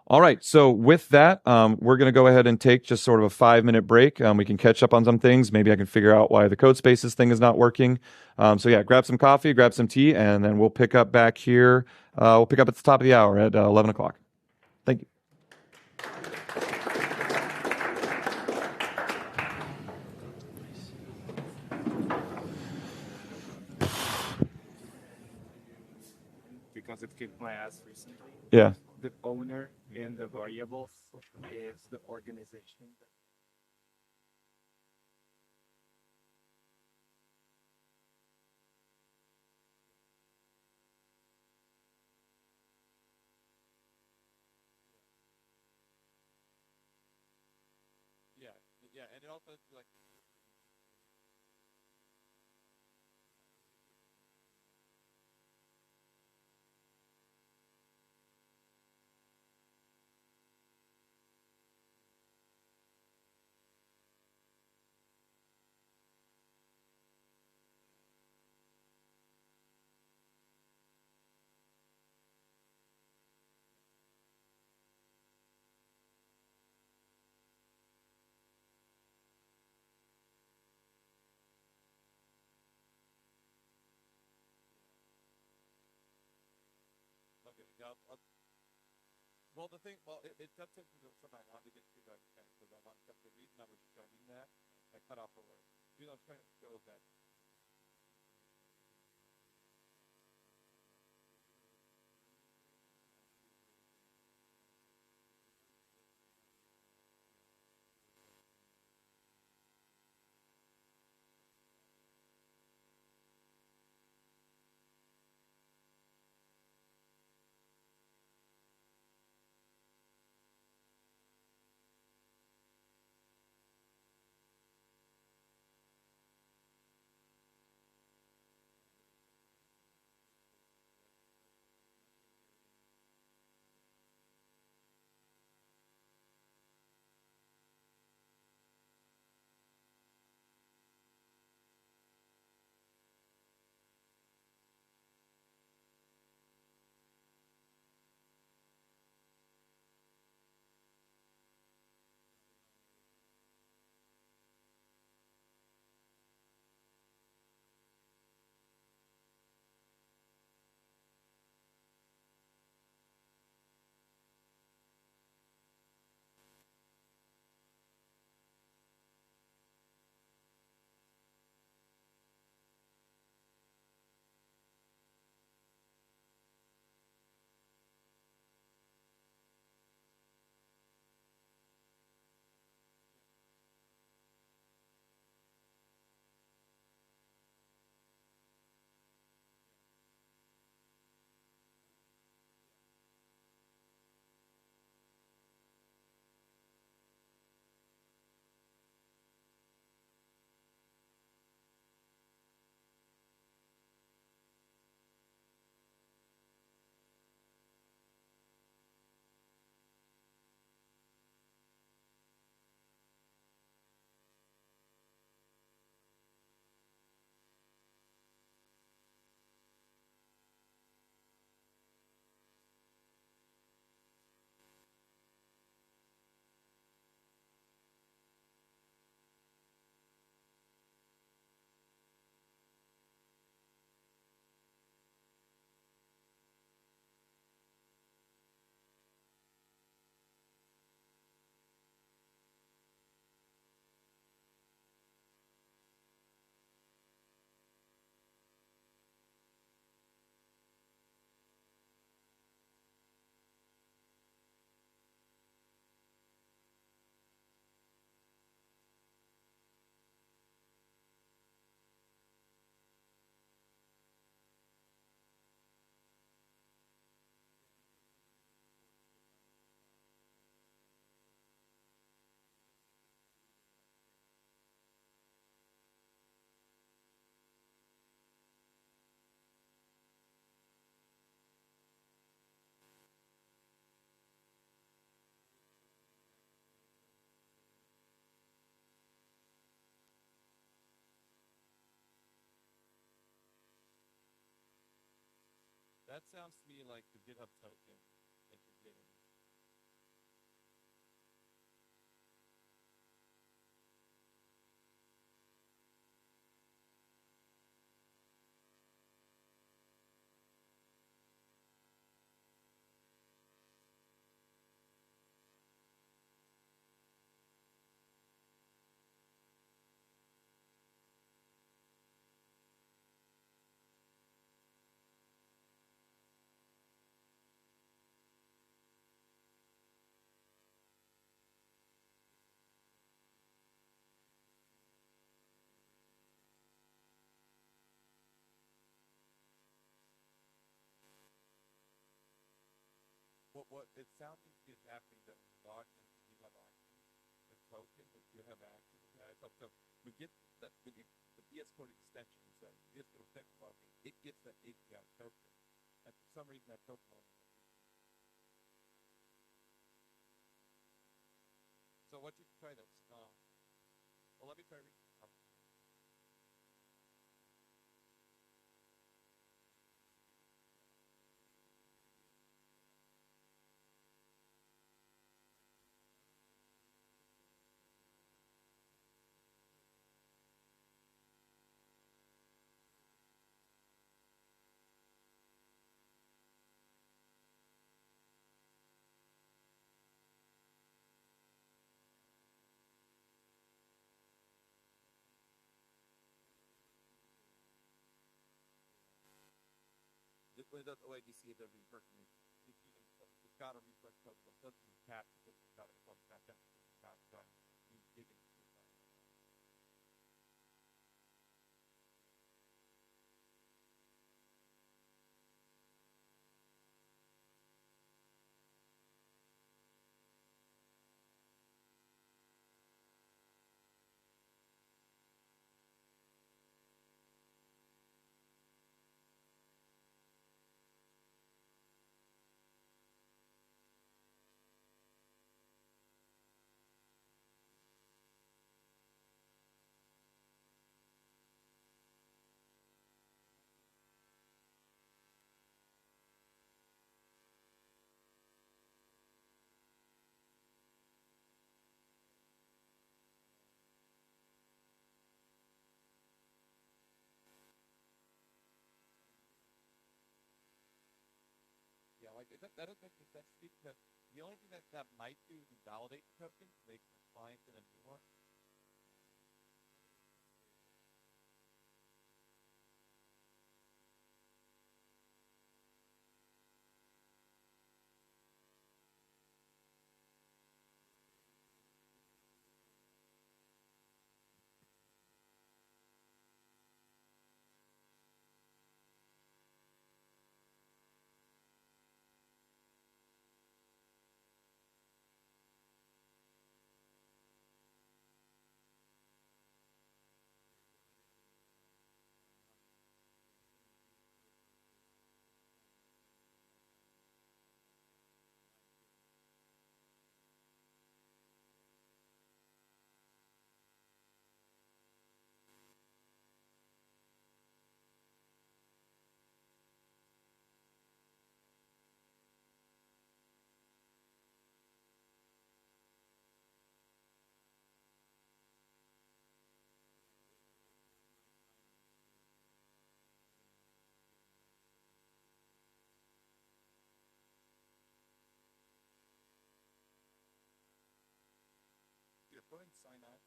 All right, so with that, we're going to go ahead and take just sort of a 5-minute break. We can catch up on some things. Maybe I can figure out why the Code Spaces thing is not working. So yeah, grab some coffee, grab some tea, and then we'll pick up back here. We'll pick up at the top of the hour at 11 o'clock. Thank you. Because it kicked my ass recently. Yeah. The owner and the variable is the organization. Yeah, and it also like. Okay, yeah, well, it does take me to something I wanted to get to that because I want the reason I was showing that I cut off the word. I was trying to show that. That sounds to me like the GitHub token that you're getting. What it sounds like is happening that we log into GitHub Actions, the token that GitHub Actions has. So we get that the VS Code extension, so VS Code extension logging, it gets that API token. And for some reason that token only. So what you can try this. Well, let me try. When it does OIDC, it doesn't impersonate. It's got a refresh code, but it doesn't catch it. It's got a club catch it. It's got you dig it. Yeah, like that doesn't make any sense to me because the only thing that might do is validate the token, make compliant in a new one. Yeah, go ahead and sign out.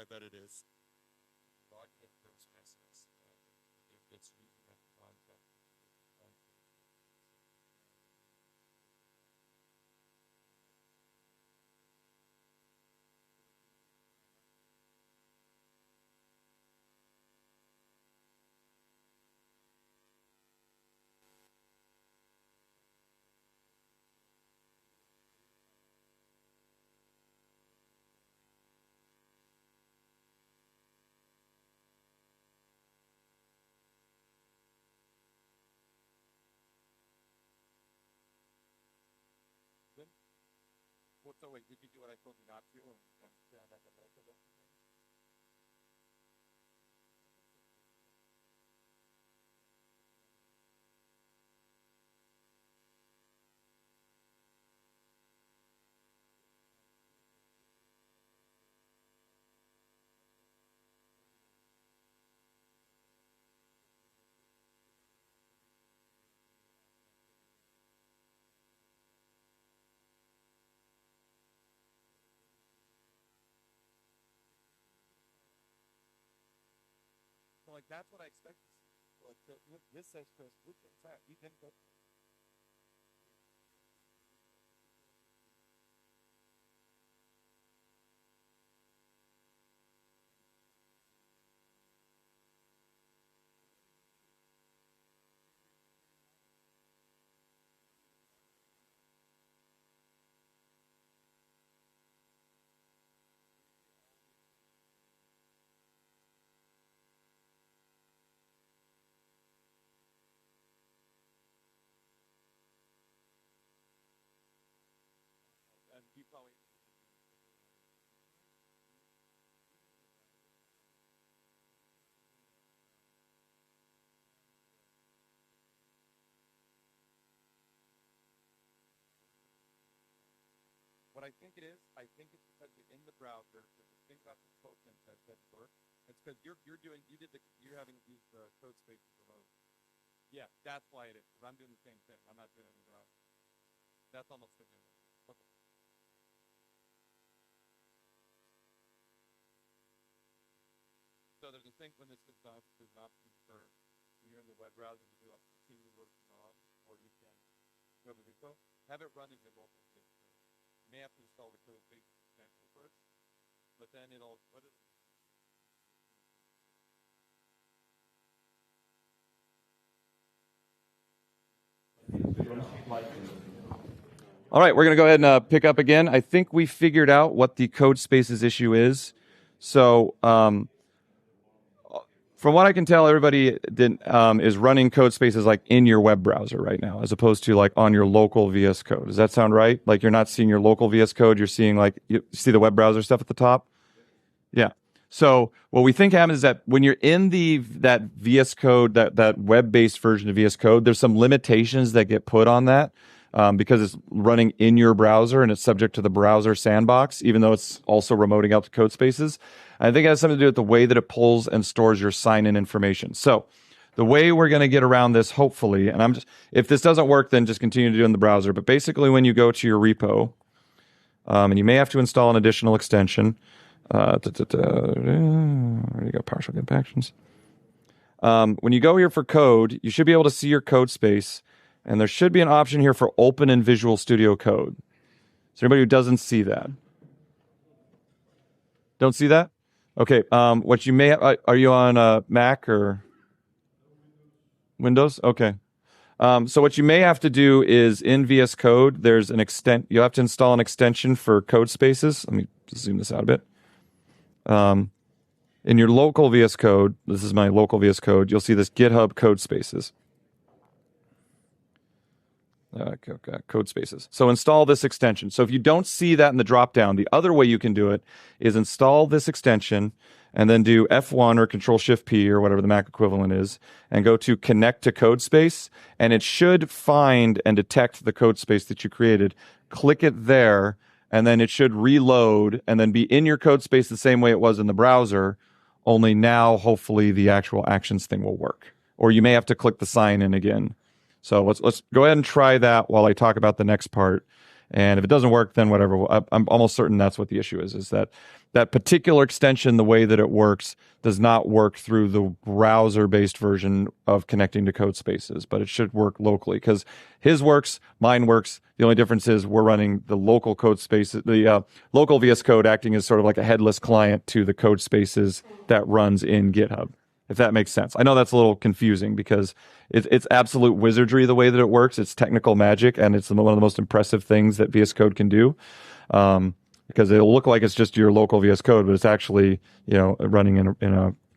bet it is. Log in code spaces. If it's using a concept. So wait, did you do what I told you not to? So like that's what I expected to see. Like this says Chris, which in fact you didn't go. And you probably. What I think it is, I think it's because you're in the browser. The thing about the tokens that work, it's because you're having used the code spaces remote. Yeah, that's why it is. Because I'm doing the same thing. I'm not doing it in the browser. That's almost similar. Okay. So there's a thing when this is done, there's an option for when you're in the web browser to do a continue working on, or you can go to the repo, have it run in your local system. You may have to install the code spaces extension first, but then it'll. What is it? All right, we're going to go ahead and pick up again. I think we figured out what the code spaces issue is. So from what I can tell, everybody is running code spaces like in your web browser right now, as opposed to like on your local VS Code. Does that sound right? Like you're not seeing your local VS Code, you're seeing like, you see the web browser stuff at the top? Yeah. So what we think happens is that when you're in that VS Code, that web-based version of VS Code, there's some limitations that get put on that because it's running in your browser and it's subject to the browser sandbox, even though it's also remoting out to code spaces. I think it has something to do with the way that it pulls and stores your sign-in information. So the way we're going to get around this, hopefully, and if this doesn't work, then just continue to do it in the browser. But basically, when you go to your repo, and you may have to install an additional extension. Where do you go? PowerShell GitHub Actions. When you go here for code, you should be able to see your code space, and there should be an option here for open in Visual Studio Code. Is there anybody who doesn't see that? Don't see that? Okay. What you may have, are you on Mac or Windows? Okay. So what you may have to do is in VS Code, there's you have to install an extension for code spaces. Let me zoom this out a bit. In your local VS Code, this is my local VS Code, you'll see this GitHub Code Spaces. Code Spaces. So install this extension. So if you don't see that in the dropdown, the other way you can do it is install this extension and then do F1 or Control-Shift-P or whatever the Mac equivalent is, and go to Connect to Code Space, and it should find and detect the code space that you created. Click it there, and then it should reload and then be in your code space the same way it was in the browser, only now hopefully the actual actions thing will work. Or you may have to click the sign in again. So let's go ahead and try that while I talk about the next part. And if it doesn't work, then whatever. I'm almost certain that's what the issue is that that particular extension, the way that it works, does not work through the browser-based version of connecting to Code Spaces, but it should work locally because his works, mine works. The only difference is we're running the local Code Spaces, the local VS Code acting as sort of like a headless client to the Code Spaces that runs in GitHub, if that makes sense. I know that's a little confusing because it's absolute wizardry the way that it works. It's technical magic, and it's one of the most impressive things that VS Code can do. Because it'll look like it's just your local VS Code, but it's actually, running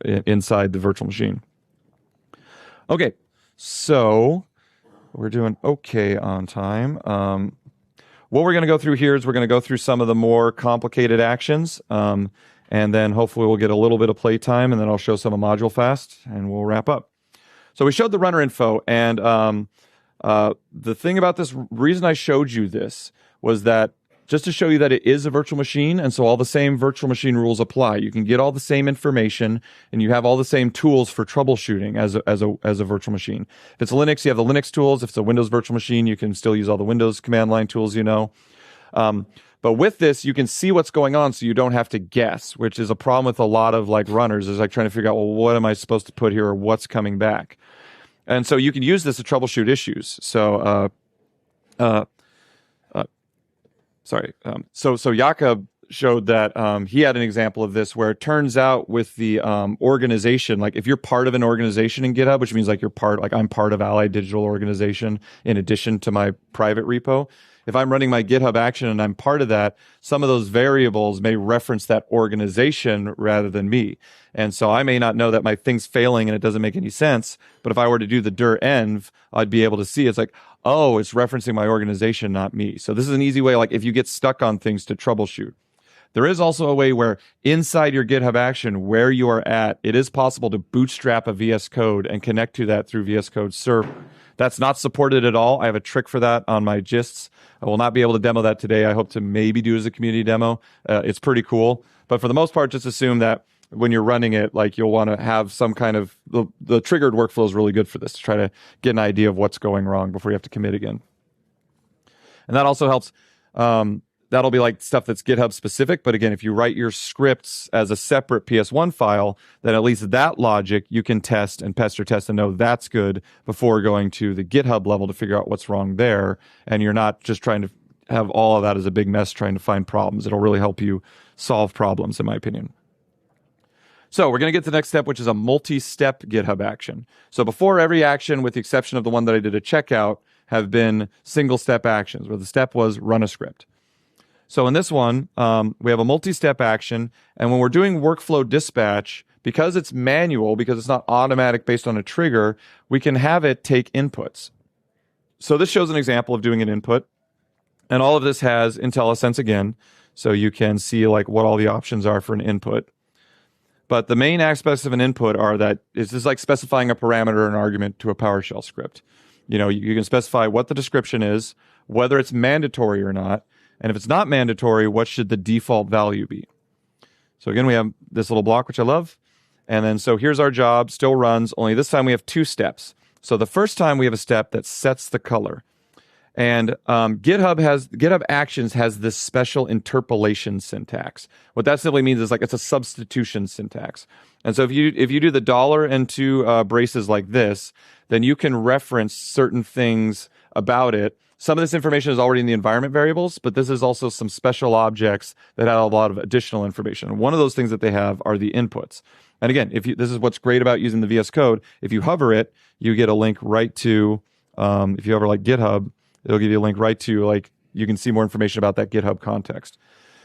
inside the virtual machine. Okay, so we're doing okay on time. What we're going to go through here is we're going to go through some of the more complicated actions, and then hopefully we'll get a little bit of playtime, and then I'll show some of Module Fast, and we'll wrap up. So we showed the runner info, and the thing about this, reason I showed you this was that just to show you that it is a virtual machine, and so all the same virtual machine rules apply. You can get all the same information, and you have all the same tools for troubleshooting as a virtual machine. If it's Linux, you have the Linux tools. If it's a Windows virtual machine, you can still use all the Windows command line tools, But with this, you can see what's going on, so you don't have to guess, which is a problem with a lot of runners. Is trying to figure out, well, what am I supposed to put here, or what's coming back? And so you can use this to troubleshoot issues. So, So Jakob showed that he had an example of this where it turns out with the organization, like if you're part of an organization in GitHub, which means I'm part of Allied Digital Organization in addition to my private repo. If I'm running my GitHub action and I'm part of that, some of those variables may reference that organization rather than me. And so I may not know that my thing's failing and it doesn't make any sense. But if I were to do the dir env, I'd be able to see it's like, oh, it's referencing my organization, not me. So this is an easy way, like if you get stuck on things, to troubleshoot. There is also a way where inside your GitHub action, where you are at, it is possible to bootstrap a VS Code and connect to that through VS Code server. That's not supported at all. I have a trick for that on my gists. I will not be able to demo that today. I hope to maybe do it as a community demo. It's pretty cool. But for the most part, just assume that when you're running it, you'll want to have some kind of, the triggered workflow is really good for this, to try to get an idea of what's going wrong before you have to commit again. And that also helps. That'll be stuff that's GitHub specific. But again, if you write your scripts as a separate PS1 file, then at least that logic you can test and pester test and know that's good before going to the GitHub level to figure out what's wrong there. And you're not just trying to have all of that as a big mess trying to find problems. It'll really help you solve problems, in my opinion. So we're going to get to the next step, which is a multi-step GitHub action. So before, every action, with the exception of the one that I did at checkout, have been single-step actions, where the step was run a script. So in this one, we have a multi-step action, and when we're doing workflow dispatch, because it's manual, because it's not automatic based on a trigger, we can have it take inputs. So this shows an example of doing an input, and all of this has IntelliSense again, so you can see what all the options are for an input. But the main aspects of an input are that it's just like specifying a parameter or an argument to a PowerShell script. You can specify what the description is, whether it's mandatory or not, and if it's not mandatory, what should the default value be? So again, we have this little block, which I love. And then, so here's our job, still runs, only this time we have two steps. So the first time we have a step that sets the color. And GitHub Actions has this special interpolation syntax. What that simply means is it's a substitution syntax. And so if you do the dollar and two braces like this, then you can reference certain things about it. Some of this information is already in the environment variables, but this is also some special objects that have a lot of additional information. One of those things that they have are the inputs. And again, this is what's great about using the VS Code. If you hover it, you get a link right to, if you hover GitHub, it'll give you a link right to, you can see more information about that GitHub context.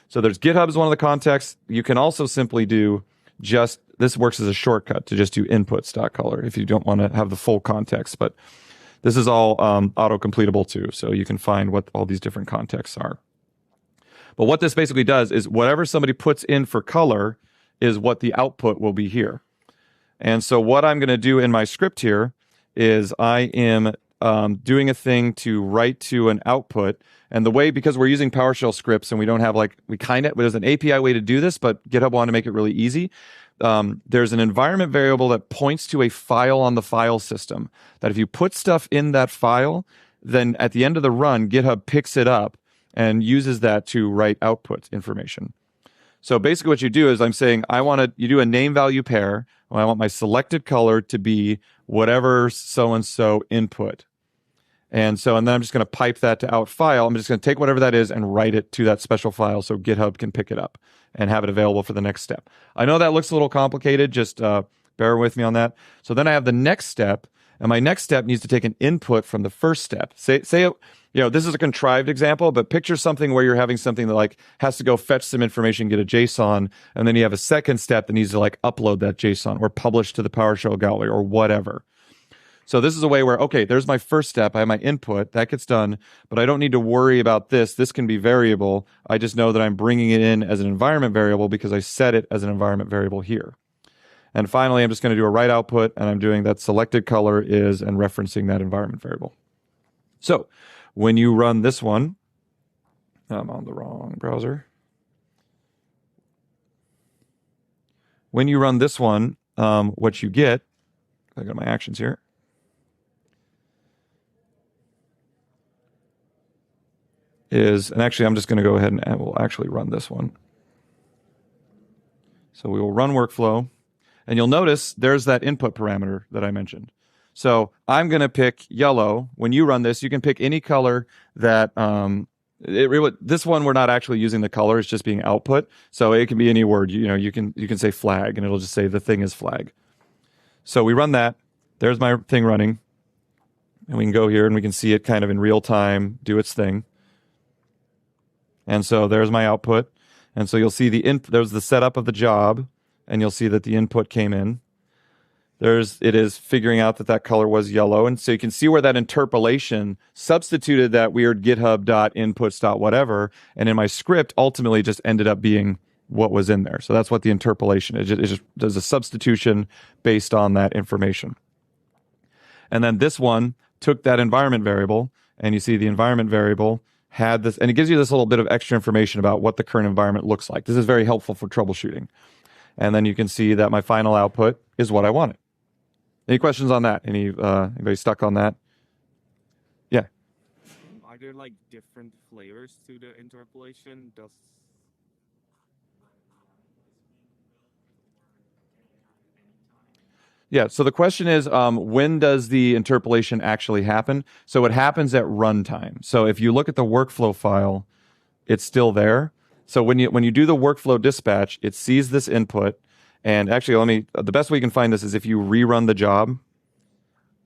So there's GitHub as one of the contexts. You can also simply do this works as a shortcut to just do inputs.color if you don't want to have the full context, but this is all auto-completable too, so you can find what all these different contexts are. But what this basically does is whatever somebody puts in for color is what the output will be here. And so what I'm going to do in my script here is I am doing a thing to write to an output. And the way, because we're using PowerShell scripts and we don't have there's an API way to do this, but GitHub wanted to make it really easy. There's an environment variable that points to a file on the file system that if you put stuff in that file, then at the end of the run, GitHub picks it up and uses that to write output information. So basically what you do is I'm saying you do a name value pair. Well, I want my selected color to be whatever so-and-so input. And then I'm just going to pipe that to out file. I'm just going to take whatever that is and write it to that special file so GitHub can pick it up and have it available for the next step. I know that looks a little complicated. Just bear with me on that. So then I have the next step, and my next step needs to take an input from the first step. Say this is a contrived example, but picture something where you're having something that like has to go fetch some information, get a JSON, and then you have a second step that needs to like upload that JSON or publish to the PowerShell gallery or whatever. So this is a way where, okay, there's my first step. I have my input. That gets done, but I don't need to worry about this. This can be variable. I just know that I'm bringing it in as an environment variable because I set it as an environment variable here. And finally, I'm just going to do a write output, and I'm doing that selected color is and referencing that environment variable. So when you run this one, I'm on the wrong browser. When you run this one, what you get, I got my actions here. And actually I'm just going to go ahead and we'll actually run this one. So we will run workflow, and you'll notice there's that input parameter that I mentioned. So I'm going to pick yellow. When you run this, you can pick any color that, this one we're not actually using the color, it's just being output. So it can be any word, you can say flag, and it'll just say the thing is flag. So we run that. There's my thing running, and we can go here and we can see it kind of in real time do its thing. And so there's my output. And so you'll see there's the setup of the job, and you'll see that the input came in. It is figuring out that color was yellow. And so you can see where that interpolation substituted that weird github.inputs.whatever. And in my script, ultimately just ended up being what was in there. So that's what the interpolation is. It just does a substitution based on that information. And then this one took that environment variable, and you see the environment variable had this, and it gives you this little bit of extra information about what the current environment looks like. This is very helpful for troubleshooting. And then you can see that my final output is what I wanted. Any questions on that? Anybody stuck on that? Yeah. Are there like different flavors to the interpolation? Yeah, so the question is, when does the interpolation actually happen? So it happens at runtime. So if you look at the workflow file, it's still there. So when you do the workflow dispatch, it sees this input. And actually, the best way you can find this is if you rerun the job.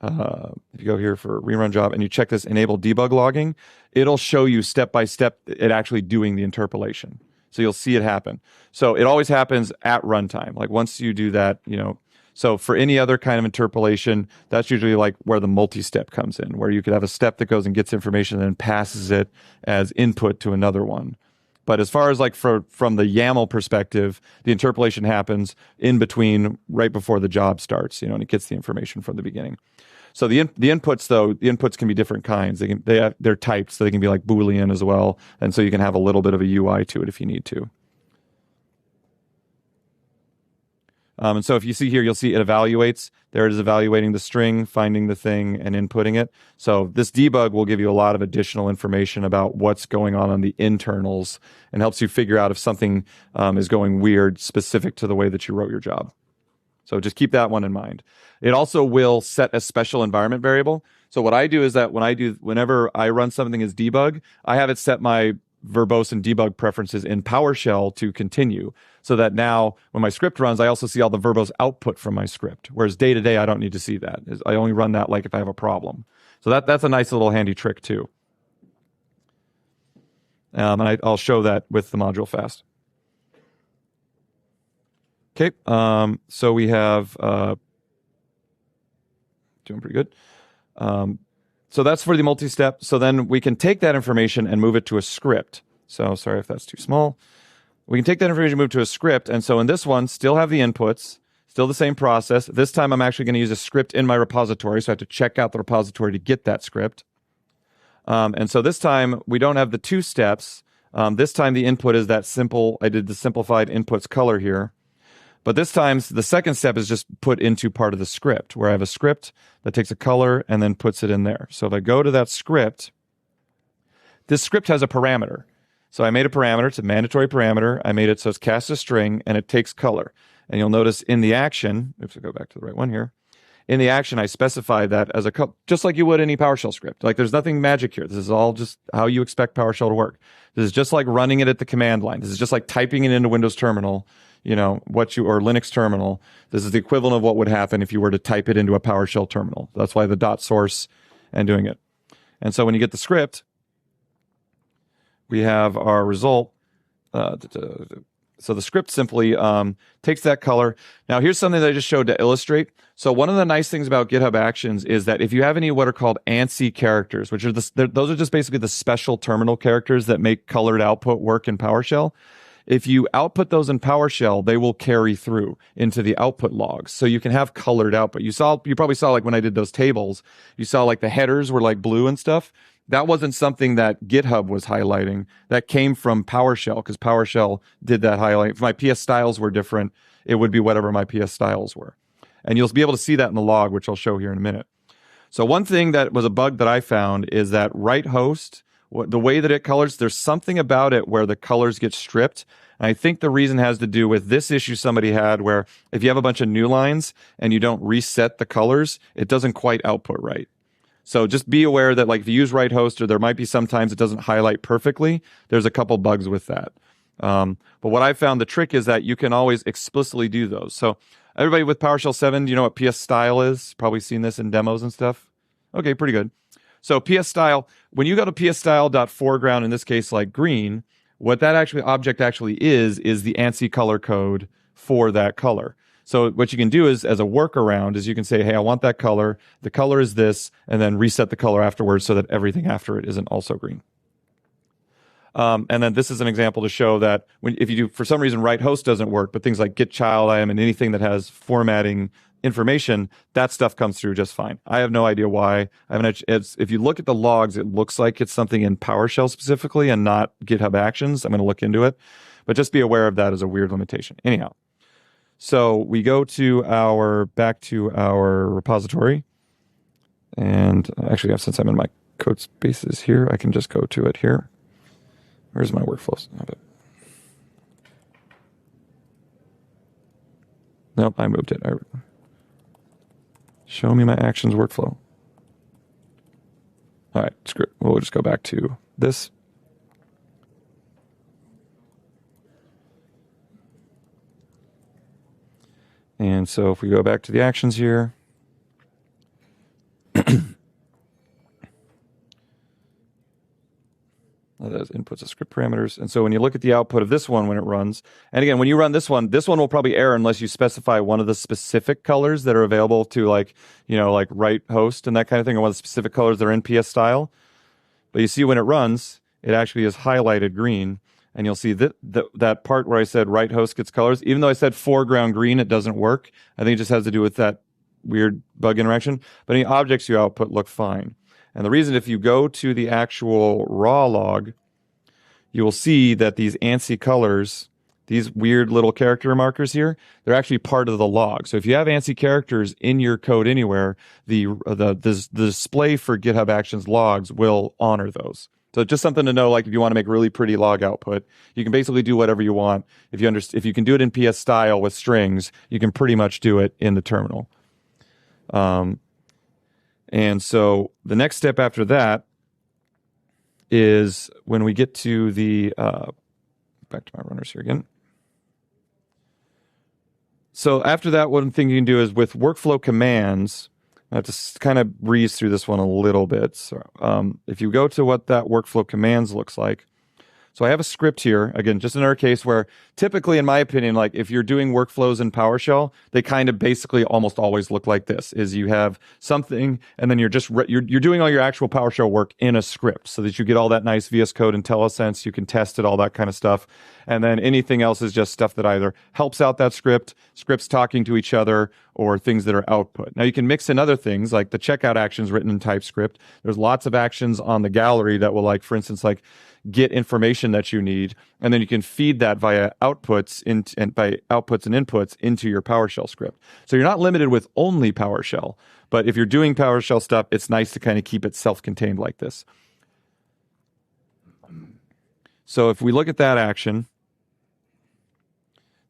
If you go here for rerun job and you check this enable debug logging, it'll show you step by step it actually doing the interpolation. So you'll see it happen. So it always happens at runtime. Like once you do that, so for any other kind of interpolation, that's usually like where the multi-step comes in, where you could have a step that goes and gets information and then passes it as input to another one. But as far as like from the YAML perspective, the interpolation happens in between, right before the job starts, and it gets the information from the beginning. So the inputs can be different kinds. They're typed, so they can be like Boolean as well, and so you can have a little bit of a UI to it if you need to. And so if you see here, you'll see it evaluates. There it is evaluating the string, finding the thing, and inputting it. So this debug will give you a lot of additional information about what's going on the internals and helps you figure out if something is going weird specific to the way that you wrote your job. So just keep that one in mind. It also will set a special environment variable. So what I do is that whenever I run something as debug, I have it set my verbose and debug preferences in PowerShell to continue, so that now when my script runs, I also see all the verbose output from my script. Whereas day to day, I don't need to see that. I only run that like if I have a problem. So that's a nice little handy trick too. And I'll show that with the module fast. Okay, so we have doing pretty good. So that's for the multi-step. So then we can take that information and move it to a script. So sorry if that's too small. We can take that information and move to a script. And so in this one, still have the inputs, still the same process. This time I'm actually going to use a script in my repository. So I have to check out the repository to get that script. And so this time we don't have the two steps. This time the input is that simple. I did the simplified inputs color here. But this time, the second step is just put into part of the script, where I have a script that takes a color and then puts it in there. So if I go to that script, this script has a parameter. So I made a parameter. It's a mandatory parameter. I made it so it's cast a string and it takes color. And you'll notice in the action, oops, I'll go back to the right one here. In the action, I specified that as just like you would any PowerShell script. Like there's nothing magic here. This is all just how you expect PowerShell to work. This is just like running it at the command line. This is just like typing it into Windows Terminal, or Linux Terminal. This is the equivalent of what would happen if you were to type it into a PowerShell terminal. That's why the dot source and doing it. And so when you get the script, we have our result. So the script simply takes that color. Now, here's something that I just showed to illustrate. So one of the nice things about GitHub Actions is that if you have any what are called ANSI characters, which are those are just basically the special terminal characters that make colored output work in PowerShell. If you output those in PowerShell, they will carry through into the output logs. So you can have colored output. You probably saw like when I did those tables, you saw like the headers were like blue and stuff. That wasn't something that GitHub was highlighting. That came from PowerShell because PowerShell did that highlight. If my PS styles were different, it would be whatever my PS styles were. And you'll be able to see that in the log, which I'll show here in a minute. So one thing that was a bug that I found is that right host, the way that it colors, there's something about it where the colors get stripped. And I think the reason has to do with this issue somebody had where if you have a bunch of new lines and you don't reset the colors, it doesn't quite output right. So just be aware that like if you use right host, or there might be sometimes it doesn't highlight perfectly. There's a couple bugs with that. But what I found the trick is that you can always explicitly do those. So everybody with PowerShell 7, do you know what PS style is? Probably seen this in demos and stuff. Okay, pretty good. So PS style, when you go to psstyle.foreground, in this case like green, what that object actually is the ANSI color code for that color. So what you can do is, as a workaround, is you can say, hey, I want that color. The color is this, and then reset the color afterwards so that everything after it isn't also green. And then this is an example to show that if you do, for some reason, right host doesn't work, but things like get child item and anything that has formatting information, that stuff comes through just fine. I have no idea why. If you look at the logs, it looks like it's something in PowerShell specifically and not GitHub Actions. I'm going to look into it, but just be aware of that as a weird limitation. Anyhow. So we go back to our repository. And actually, since I'm in my code spaces here, I can just go to it here. Where's my workflows? Nope, I moved it. Show me my actions workflow. All right, screw it. We'll just go back to this. And so if we go back to the actions here, those inputs of script parameters. And so when you look at the output of this one when it runs, and again, when you run this one will probably error unless you specify one of the specific colors that are available to like right host and that kind of thing, or one of the specific colors that are in PS style. But you see when it runs, it actually is highlighted green. And you'll see that part where I said right host gets colors. Even though I said foreground green, it doesn't work. I think it just has to do with that weird bug interaction. But any objects you output look fine. And the reason, if you go to the actual raw log, you will see that these ANSI colors, these weird little character markers here, they're actually part of the log. So if you have ANSI characters in your code anywhere, the display for GitHub Actions logs will honor those. So just something to know, like if you want to make really pretty log output, you can basically do whatever you want. If you can do it in PS style with strings, you can pretty much do it in the terminal. And so the next step after that is when we get to the back to my runners here again. So after that, one thing you can do is with workflow commands. I have to kind of breeze through this one a little bit. So, if you go to what that workflow commands looks like, so I have a script here, again, just another case where typically, in my opinion, like if you're doing workflows in PowerShell, they kind of basically almost always look like this, is you have something and then you're just, you're doing all your actual PowerShell work in a script so that you get all that nice VS Code IntelliSense, you can test it, all that kind of stuff. And then anything else is just stuff that either helps out that script, scripts talking to each other, or things that are output. Now you can mix in other things like the checkout actions written in TypeScript. There's lots of actions on the gallery that will, like, for instance, like get information that you need, and then you can feed that via outputs and by outputs and inputs into your PowerShell script. So you're not limited with only PowerShell, but if you're doing PowerShell stuff, it's nice to kind of keep it self-contained like this. So if we look at that action,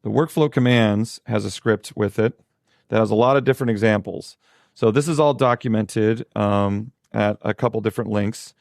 the workflow commands has a script with it that has a lot of different examples. So this is all documented at a couple different links.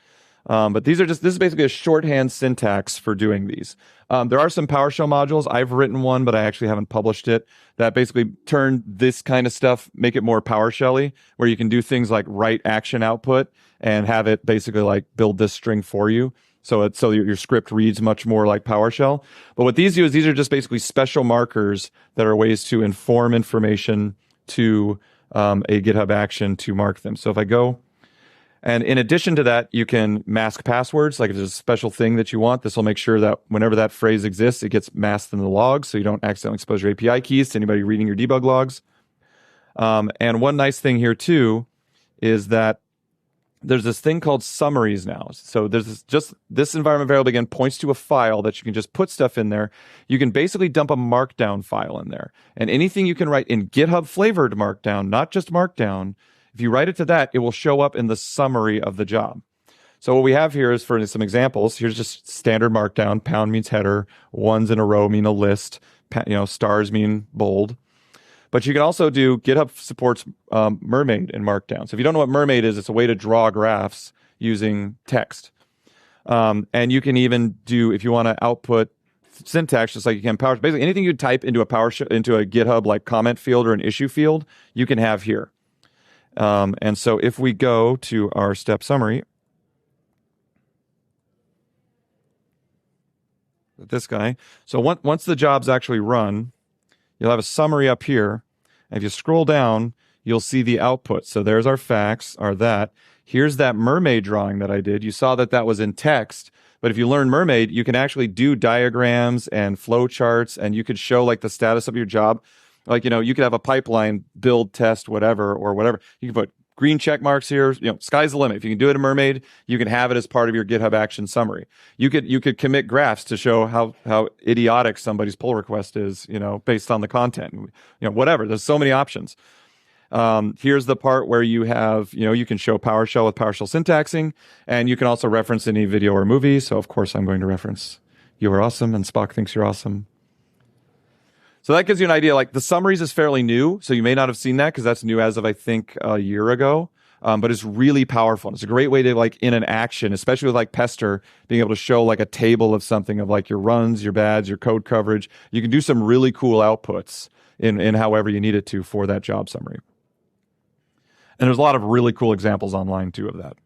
But this is basically a shorthand syntax for doing these. There are some PowerShell modules. I've written one, but I actually haven't published it, that basically turn this kind of stuff, make it more PowerShell-y, where you can do things like write action output and have it basically like build this string for you. So your script reads much more like PowerShell. But what these do is these are just basically special markers that are ways to inform information to a GitHub action to mark them. So if I go, and in addition to that, you can mask passwords. Like if there's a special thing that you want, this will make sure that whenever that phrase exists, it gets masked in the logs so you don't accidentally expose your API keys to anybody reading your debug logs. And one nice thing here too is that there's this thing called summaries now. So there's this environment variable again points to a file that you can just put stuff in there. You can basically dump a markdown file in there. And anything you can write in GitHub flavored markdown, not just markdown, if you write it to that, it will show up in the summary of the job. So what we have here is for some examples. Here's just standard markdown. Pound means header. Ones in a row mean a list. Stars mean bold. But you can also do, GitHub supports Mermaid in Markdown. So if you don't know what Mermaid is, it's a way to draw graphs using text. And you can even do, if you want to output syntax, just like you can PowerShell, basically anything you type into a GitHub like comment field or an issue field, you can have here. And so if we go to our step summary, this guy, so once the job's actually run, you'll have a summary up here. And if you scroll down, you'll see the output. So there's our facts, Here's that mermaid drawing that I did. You saw that was in text. But if you learn Mermaid, you can actually do diagrams and flow charts, and you could show like the status of your job. Like, you could have a pipeline, build, test, whatever. You can put green check marks here. Sky's the limit. If you can do it in Mermaid, you can have it as part of your GitHub action summary. You could commit graphs to show how idiotic somebody's pull request is, based on the content. Whatever. There's so many options. Here's the part where you have, you can show PowerShell with PowerShell syntaxing, and you can also reference any video or movie. So of course I'm going to reference "You Are Awesome" and "Spock Thinks You're Awesome." So that gives you an idea. Like the summaries is fairly new, so you may not have seen that because that's new as of I think a year ago. But it's really powerful. It's a great way to like in an action, especially with like Pester, being able to show like a table of something of like your runs, your bads, your code coverage. You can do some really cool outputs in however you need it to for that job summary. And there's a lot of really cool examples online too of that.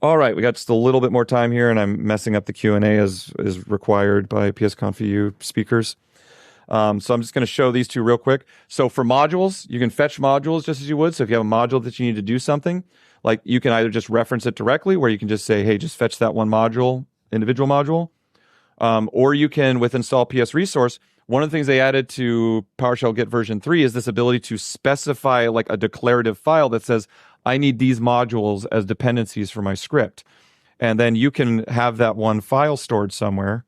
All right, we got just a little bit more time here, and I'm messing up the Q&A as is required by PSConfEU speakers. So I'm just going to show these two real quick. So for modules, you can fetch modules just as you would. So if you have a module that you need to do something, like you can either just reference it directly, where you can just say, hey, just fetch that one module, individual module. Or you can, with install PS resource, one of the things they added to PowerShell Git version 3 is this ability to specify like a declarative file that says, I need these modules as dependencies for my script. And then you can have that one file stored somewhere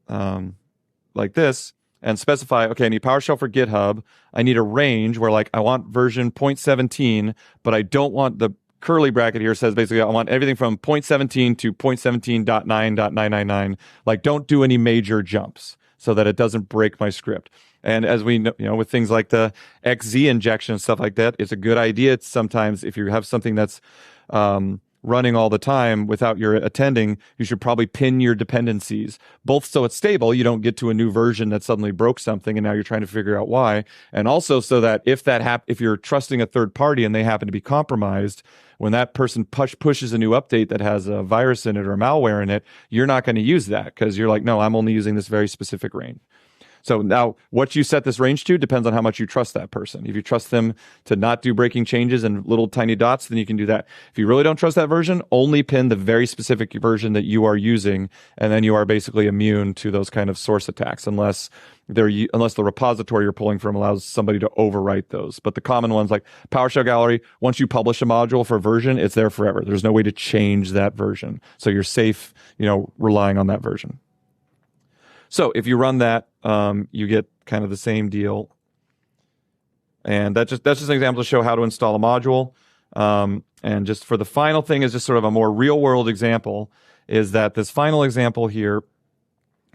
like this and specify, okay, I need PowerShell for GitHub. I need a range where like I want version 0.17, but I don't want the curly bracket here says basically I want everything from 0.17 to 0.17.9.999. Like don't do any major jumps so that it doesn't break my script. And as we know, with things like the XZ injection and stuff like that, it's a good idea sometimes if you have something that's running all the time without your attending, you should probably pin your dependencies, both so it's stable, you don't get to a new version that suddenly broke something and now you're trying to figure out why, and also so that if you're trusting a third party and they happen to be compromised, when that person pushes a new update that has a virus in it or malware in it, you're not going to use that because you're like, no, I'm only using this very specific range. So now what you set this range to depends on how much you trust that person. If you trust them to not do breaking changes and little tiny dots, then you can do that. If you really don't trust that version, only pin the very specific version that you are using, and then you are basically immune to those kind of source attacks unless the repository you're pulling from allows somebody to overwrite those. But the common ones like PowerShell Gallery, once you publish a module for a version, it's there forever. There's no way to change that version. So you're safe, relying on that version. So if you run that, you get kind of the same deal. And that's just an example to show how to install a module. And just for the final thing is just sort of a more real world example is that this final example here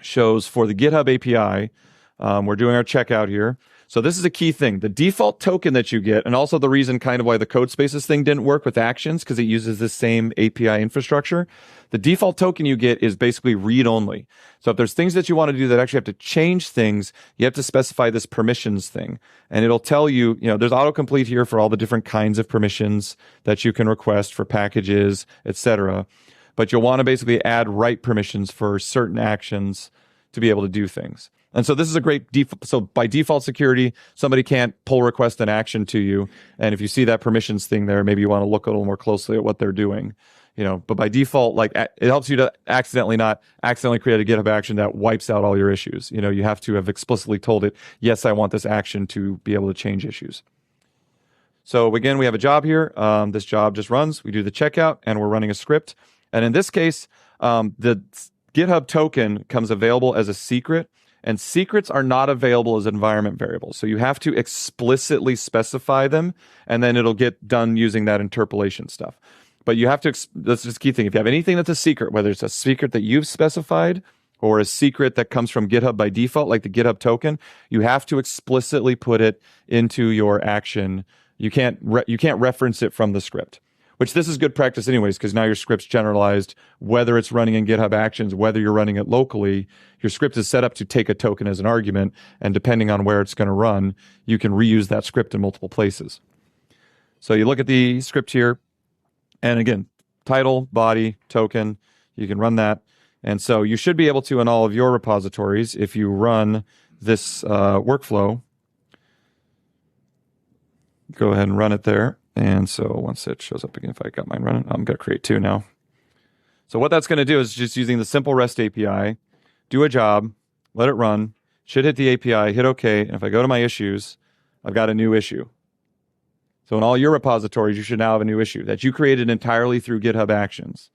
shows for the GitHub API, we're doing our checkout here. So this is a key thing. The default token that you get, and also the reason kind of why the code spaces thing didn't work with actions, because it uses this same API infrastructure. The default token you get is basically read-only. So if there's things that you want to do that actually have to change things, you have to specify this permissions thing. And it'll tell you, there's autocomplete here for all the different kinds of permissions that you can request for packages, etc. But you'll want to basically add write permissions for certain actions to be able to do things. And so this is a great default. So by default security, somebody can't pull request an action to you. And if you see that permissions thing there, maybe you want to look a little more closely at what they're doing. But by default, like it helps you to not accidentally create a GitHub action that wipes out all your issues. You have to have explicitly told it, yes, I want this action to be able to change issues. So again, we have a job here. This job just runs. We do the checkout and we're running a script. And in this case, the GitHub token comes available as a secret. And secrets are not available as environment variables. So you have to explicitly specify them, and then it'll get done using that interpolation stuff. But you have to, that's just a key thing. If you have anything that's a secret, whether it's a secret that you've specified or a secret that comes from GitHub by default, like the GitHub token, you have to explicitly put it into your action. You can't reference it from the script. Which this is good practice anyways, because now your script's generalized, whether it's running in GitHub Actions, whether you're running it locally, your script is set up to take a token as an argument, and depending on where it's going to run, you can reuse that script in multiple places. So you look at the script here, and again, title, body, token, you can run that. And so you should be able to, in all of your repositories, if you run this workflow, go ahead and run it there. And so once it shows up again, if I got mine running, I'm going to create two now. So what that's going to do is just using the simple REST API, do a job, let it run, should hit the API, hit OK. And if I go to my issues, I've got a new issue. So in all your repositories, you should now have a new issue that you created entirely through GitHub Actions.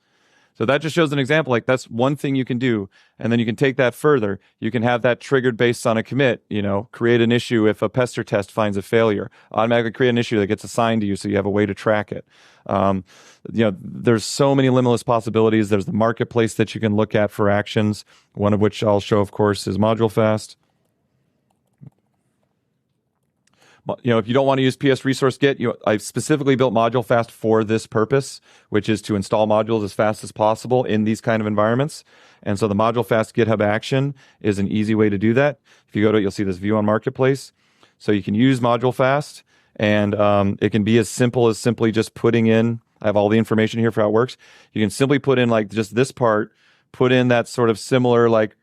So that just shows an example. Like that's one thing you can do. And then you can take that further. You can have that triggered based on a commit, create an issue if a pester test finds a failure, automatically create an issue that gets assigned to you so you have a way to track it. There's so many limitless possibilities. There's the marketplace that you can look at for actions, one of which I'll show, of course, is ModuleFast. If you don't want to use PS Resource Git, I've specifically built ModuleFast for this purpose, which is to install modules as fast as possible in these kind of environments. And so the ModuleFast GitHub action is an easy way to do that. If you go to it, you'll see this view on Marketplace. So you can use ModuleFast, and it can be as simple as simply just putting in, I have all the information here for how it works. You can simply put in like just this part, put in that sort of similar like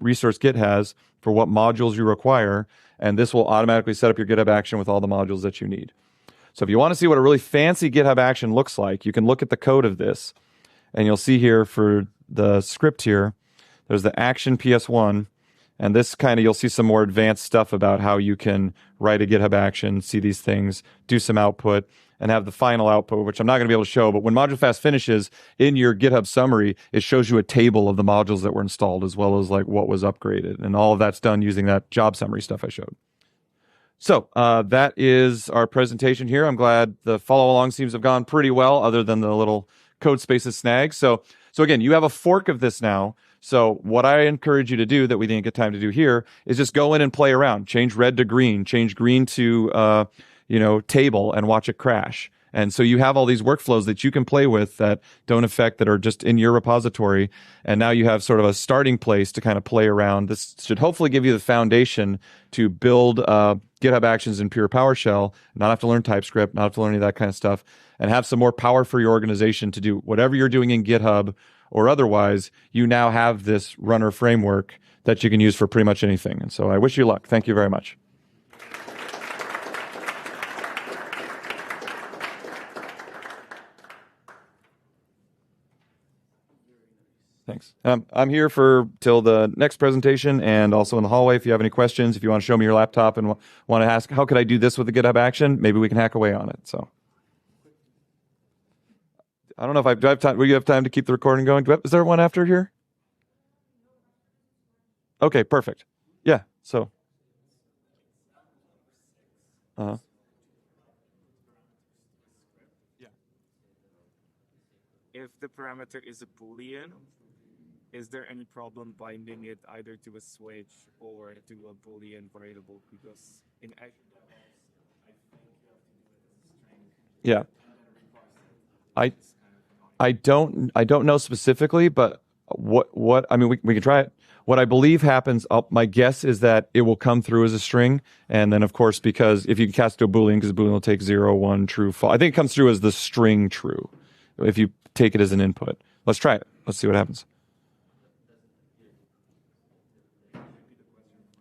resource Git has for what modules you require, and this will automatically set up your GitHub action with all the modules that you need. So if you want to see what a really fancy GitHub action looks like, you can look at the code of this, and you'll see here for the script here, there's the action PS1, and this you'll see some more advanced stuff about how you can write a GitHub action, see these things, do some output, and have the final output, which I'm not going to be able to show, but when ModuleFast finishes, in your GitHub summary, it shows you a table of the modules that were installed, as well as like what was upgraded. And all of that's done using that job summary stuff I showed. So that is our presentation here. I'm glad the follow-along seems to have gone pretty well, other than the little code spaces snag. So again, you have a fork of this now. So what I encourage you to do that we didn't get time to do here is just go in and play around. Change red to green. Change green to table, and watch it crash. And so you have all these workflows that you can play with that don't affect, that are just in your repository. And now you have sort of a starting place to kind of play around. This should hopefully give you the foundation to build GitHub Actions in pure PowerShell, not have to learn TypeScript, not have to learn any of that kind of stuff, and have some more power for your organization to do whatever you're doing in GitHub or otherwise. You now have this runner framework that you can use for pretty much anything. And so I wish you luck. Thank you very much. Thanks. I'm here till the next presentation, and also in the hallway if you have any questions. If you want to show me your laptop and want to ask, how could I do this with a GitHub action? Maybe we can hack away on it. So I don't know if do I have time. Will you have time to keep the recording going? Is there one after here? Okay, perfect. Yeah. So. Uh-huh. if the parameter is a Boolean, is there any problem binding it either to a switch or to a Boolean variable? Because in Azure DevOps, I think you have to do it as a string. Yeah. I don't know specifically, but what I mean, we can try it. What I believe happens, my guess is that it will come through as a string, and then of course, because if you cast it to a Boolean, because a Boolean will take 0, 1, true, false. I think it comes through as the string true if you take it as an input. Let's try it. Let's see what happens.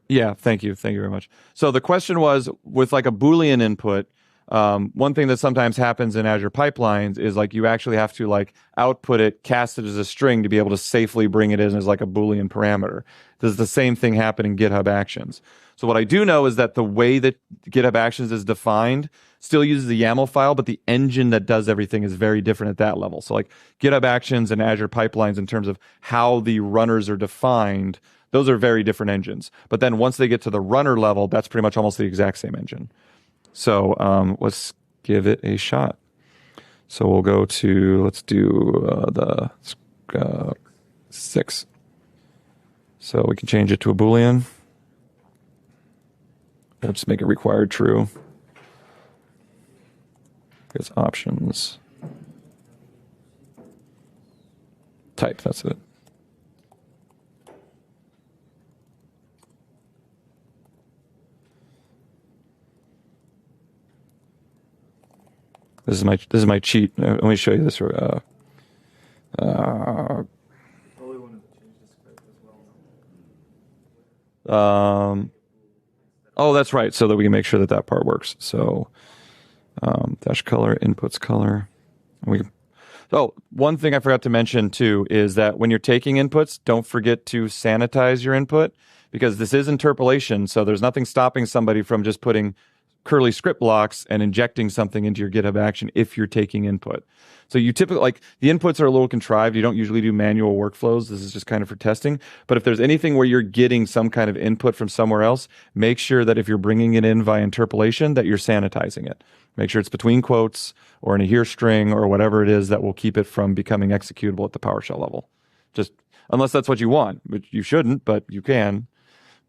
Yeah, thank you very much. So the question was, with like a Boolean input, one thing that sometimes happens in Azure pipelines is like you actually have to like output it, cast it as a string to be able to safely bring it in as like a Boolean parameter. There's the same thing happen in GitHub Actions. So what I do know is that the way that GitHub Actions is defined still uses the YAML file, but the engine that does everything is very different at that level. So like GitHub Actions and Azure pipelines in terms of how the runners are defined, those are very different engines. But then once they get to the runner level, that's pretty much almost the exact same engine. So let's give it a shot. So we'll go to, let's do the 6. So we can change it to a Boolean. We'll just make it required true. It's options. Type, that's it. This is my cheat. Let me show you this. Oh, that's right. So that we can make sure that part works. So dash color, inputs color. One thing I forgot to mention too is that when you're taking inputs, don't forget to sanitize your input, because this is interpolation. So there's nothing stopping somebody from just putting curly script blocks and injecting something into your GitHub action if you're taking input. So you typically, like, the inputs are a little contrived. You don't usually do manual workflows. This is just kind of for testing. But if there's anything where you're getting some kind of input from somewhere else, make sure that if you're bringing it in via interpolation, that you're sanitizing it. Make sure it's between quotes or in a here string or whatever it is that will keep it from becoming executable at the PowerShell level. Just unless that's what you want, which you shouldn't, but you can.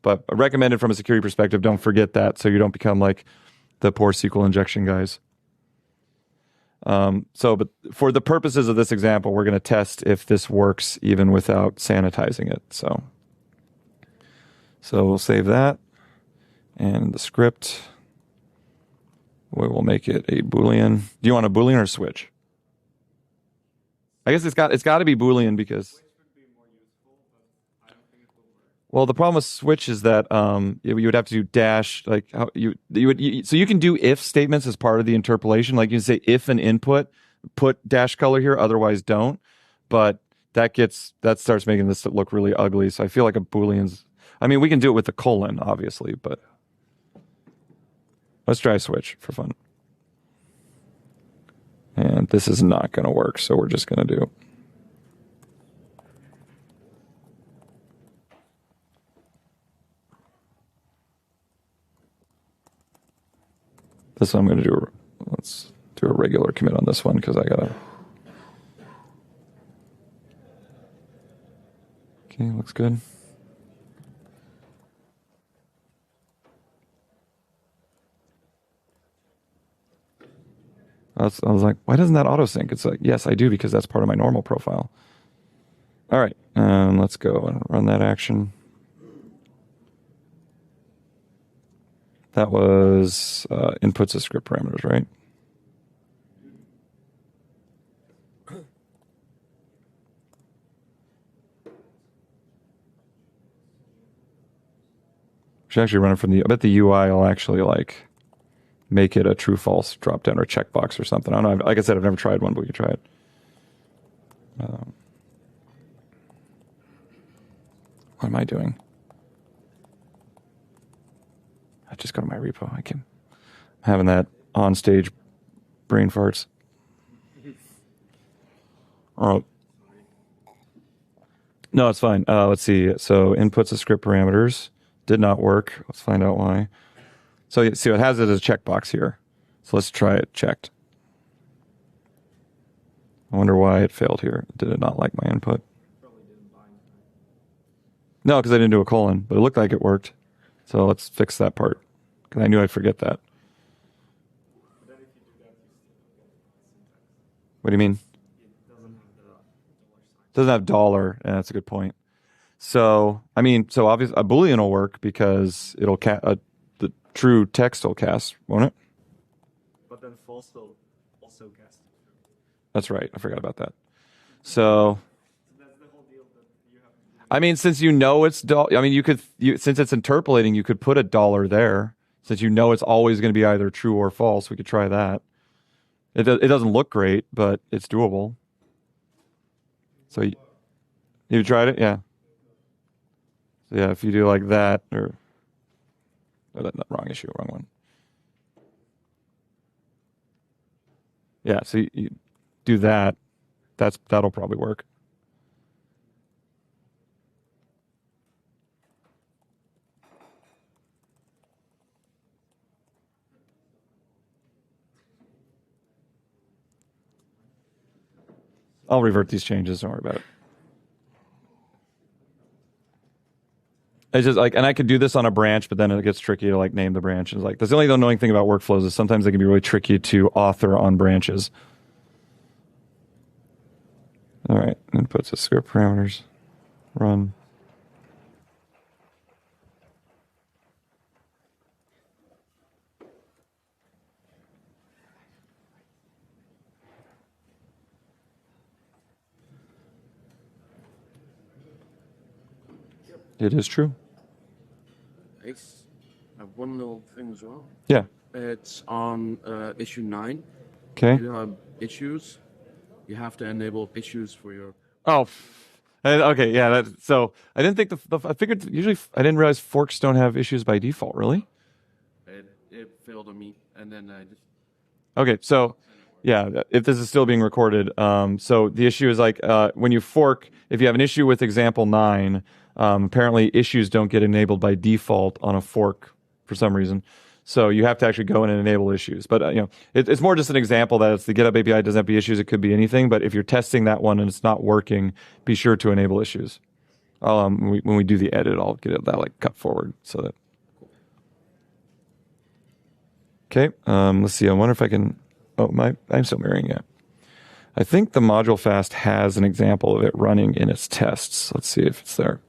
But recommended from a security perspective, don't forget that so you don't become like the poor SQL injection guys. But for the purposes of this example, we're going to test if this works even without sanitizing it. So we'll save that. And the script, we will make it a Boolean. Do you want a Boolean or a switch? I guess it's got to be Boolean because... Well, the problem with switch is that you would have to do dash, like how so you can do if statements as part of the interpolation. Like you can say if an input, put dash color here, otherwise don't. But that starts making this look really ugly. So I feel like a Boolean's. I mean, we can do it with the colon, obviously, but let's try switch for fun. And this is not going to work, so we're just going to do. This one I'm going to do. Let's do a regular commit on this one because I gotta. Okay, looks good. I was like, why doesn't that auto sync? It's like, yes, I do because that's part of my normal profile. All right, let's go and run that action. That was inputs as script parameters, right? Should actually run it from the. I bet the UI will actually like make it a true false drop down or checkbox or something. I don't know. Like I said, I've never tried one, but we can try it. What am I doing? I just go to my repo. I'm having that on stage brain farts. All right. No, it's fine. Let's see. So inputs of script parameters did not work. Let's find out why. So you see, it has it as a checkbox here. So let's try it checked. I wonder why it failed here. Did it not like my input? No, because I didn't do a colon, but it looked like it worked. So let's fix that part, because I knew I'd forget that. What do you mean? Doesn't have dollar. Yeah, that's a good point. So, I mean, so obviously a Boolean will work because it'll the true text will cast, won't it? But then false will also cast. That's right. I forgot about that. So That's the whole deal that you have to do. I mean, since you know it's I mean, since it's interpolating, you could put a dollar there. Since you know it's always going to be either true or false, we could try that. It doesn't look great, but it's doable. So you tried it, yeah. So yeah, if you do like that, or wrong issue, wrong one. Yeah, so you do that. That'll probably work. I'll revert these changes. Don't worry about it. It's just like, and I could do this on a branch, but then it gets tricky to like name the branches. Like, that's the only annoying thing about workflows is sometimes they can be really tricky to author on branches. All right, inputs of script parameters, run. It is true. Nice. I have one little thing as well. Yeah. It's on issue 9. Okay. Issues. You have to enable issues for your. Oh, okay. Yeah. So I didn't think I figured usually I didn't realize forks don't have issues by default. Really? It failed on me, and then I just. Okay. So yeah, if this is still being recorded, so the issue is like when you fork, if you have an issue with example 9, apparently issues don't get enabled by default on a fork for some reason. So you have to actually go in and enable issues. But it's more just an example that it's the GitHub API doesn't have to be issues. It could be anything. But if you're testing that one and it's not working, be sure to enable issues. When we do the edit, I'll get that like cut forward so that. Okay. Let's see. I wonder if I can. I'm still mirroring it. I think the module fast has an example of it running in its tests. Let's see if it's there.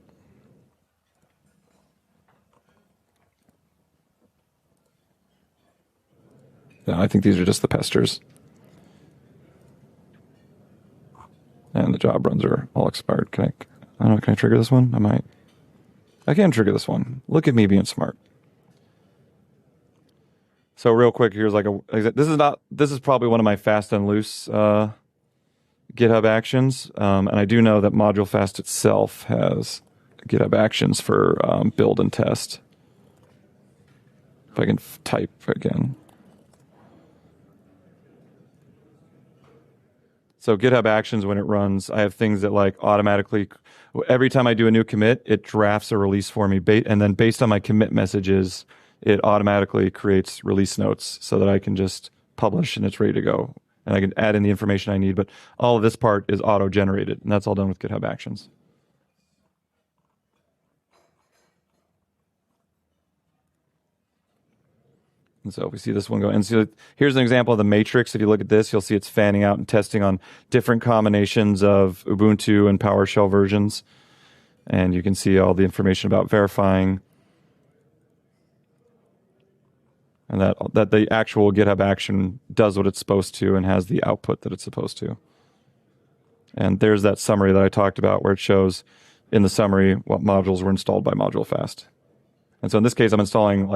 No, I think these are just the pesters. And the job runs are all expired. I don't know, can I trigger this one? I might. I can trigger this one. Look at me being smart. So real quick, here's like this is probably one of my fast and loose GitHub Actions. And I do know that Module Fast itself has GitHub Actions for build and test. If I can type again. So GitHub Actions, when it runs, I have things that like automatically, every time I do a new commit, it drafts a release for me. And then based on my commit messages, it automatically creates release notes so that I can just publish and it's ready to go. And I can add in the information I need. But all of this part is auto-generated, and that's all done with GitHub Actions. And so if we see this one go, and so here's an example of the matrix. If you look at this, you'll see it's fanning out and testing on different combinations of Ubuntu and PowerShell versions. And you can see all the information about verifying. And that the actual GitHub action does what it's supposed to and has the output that it's supposed to. And there's that summary that I talked about where it shows in the summary what modules were installed by Module Fast. And so in this case, I'm installing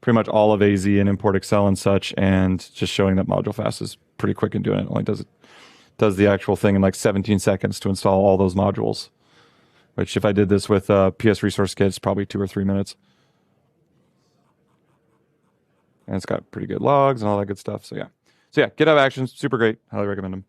pretty much all of AZ and import Excel and such, and just showing that Module Fast is pretty quick in doing it. It only does the actual thing in like 17 seconds to install all those modules, which if I did this with PS Resource Kit, it's probably 2 or 3 minutes. And it's got pretty good logs and all that good stuff. So yeah, GitHub Actions, super great. Highly recommend them.